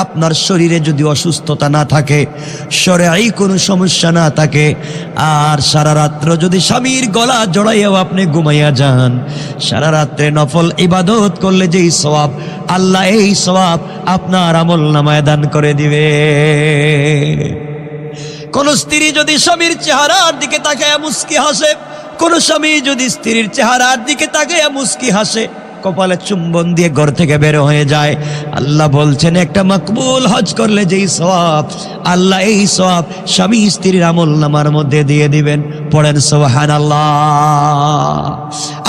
আপনার শরীরে যদি অসুস্থতা না থাকে, শরীরে কোনো সমস্যা না থাকে, আর সারা রাত্র যদি স্বামীর গলা জড়াইয়াও আপনি ঘুমাইয়া যান, সারা রাত্রে নফল ইবাদত করলে যেই সওয়াব, আল্লাহ এই সওয়াব আপনার আমলনামায় দান করে দিবে। কোন স্ত্রী যদি স্বামীর চেহারার দিকে তাকায়া মুস্কি হাসে, কোন স্বামী যদি স্ত্রীর চেহারার দিকে তাকায়া মুস্কি হাসে, কপালে চুম্বন দিয়ে ঘর থেকে বের হয়ে যায়, আল্লাহ বলছেন একটা মকবুল হজ করলে যেই সওয়াব, আল্লাহ এই সওয়াব স্বামী স্ত্রীর আমলনামার মধ্যে দিয়ে দিবেন। পড়েন সুবহানাল্লাহ।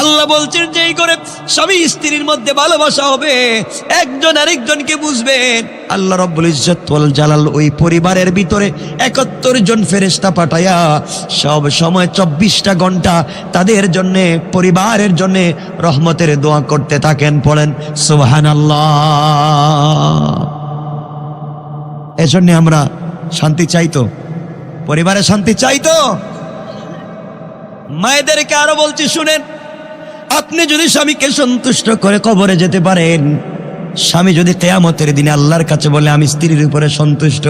আল্লাহ বলছেন যেই করে স্বামী স্ত্রীর মধ্যে ভালোবাসা হবে, একজন আরেকজনকে বুঝবেন, আল্লাহ রাব্বুল ইজ্জত ওয়াল জালাল ওই পরিবারের ভিতরে 71 জন ফেরেশতা পাঠায়া সব সময় 24টা ঘন্টা তাদের জন্য, পরিবারের জন্য রহমতের দোয়া করতে থাকেন। পড়েন সুবহানাল্লাহ। এজন্য আমরা শান্তি চাইতো, পরিবারে শান্তি চাইতো। মায়েদেরকে আরো বলছি শুনেন, আপনি যদি স্বামীকে সন্তুষ্ট করে কবরে যেতে পারেন, স্বামী যদি কিয়ামতের দিনে আল্লাহর কাছে বলে আমি স্ত্রীর উপরে সন্তুষ্ট,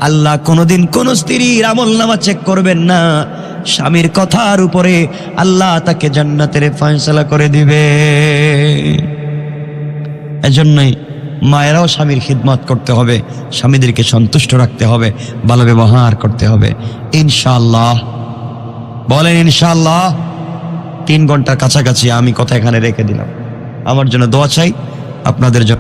আল্লাহ কোনোদিন কোন স্ত্রীর আমলনামা চেক করবেন না, স্বামীর কথার উপরে আল্লাহ তাকে জান্নাতের ফয়সালা করে দিবে। এজন্যই মায়েরাও স্বামীর খিদমত করতে হবে, স্বামীদেরকে সন্তুষ্ট রাখতে হবে, ভালো ব্যবহার করতে হবে। ইনশাআল্লাহ বলেন ইনশাআল্লাহ। 3 ঘন্টার কাছাকাছি আমি কথা এখানে রেখে দিলাম। আমার জন্য দোয়া চাই, আপনাদের জন্য।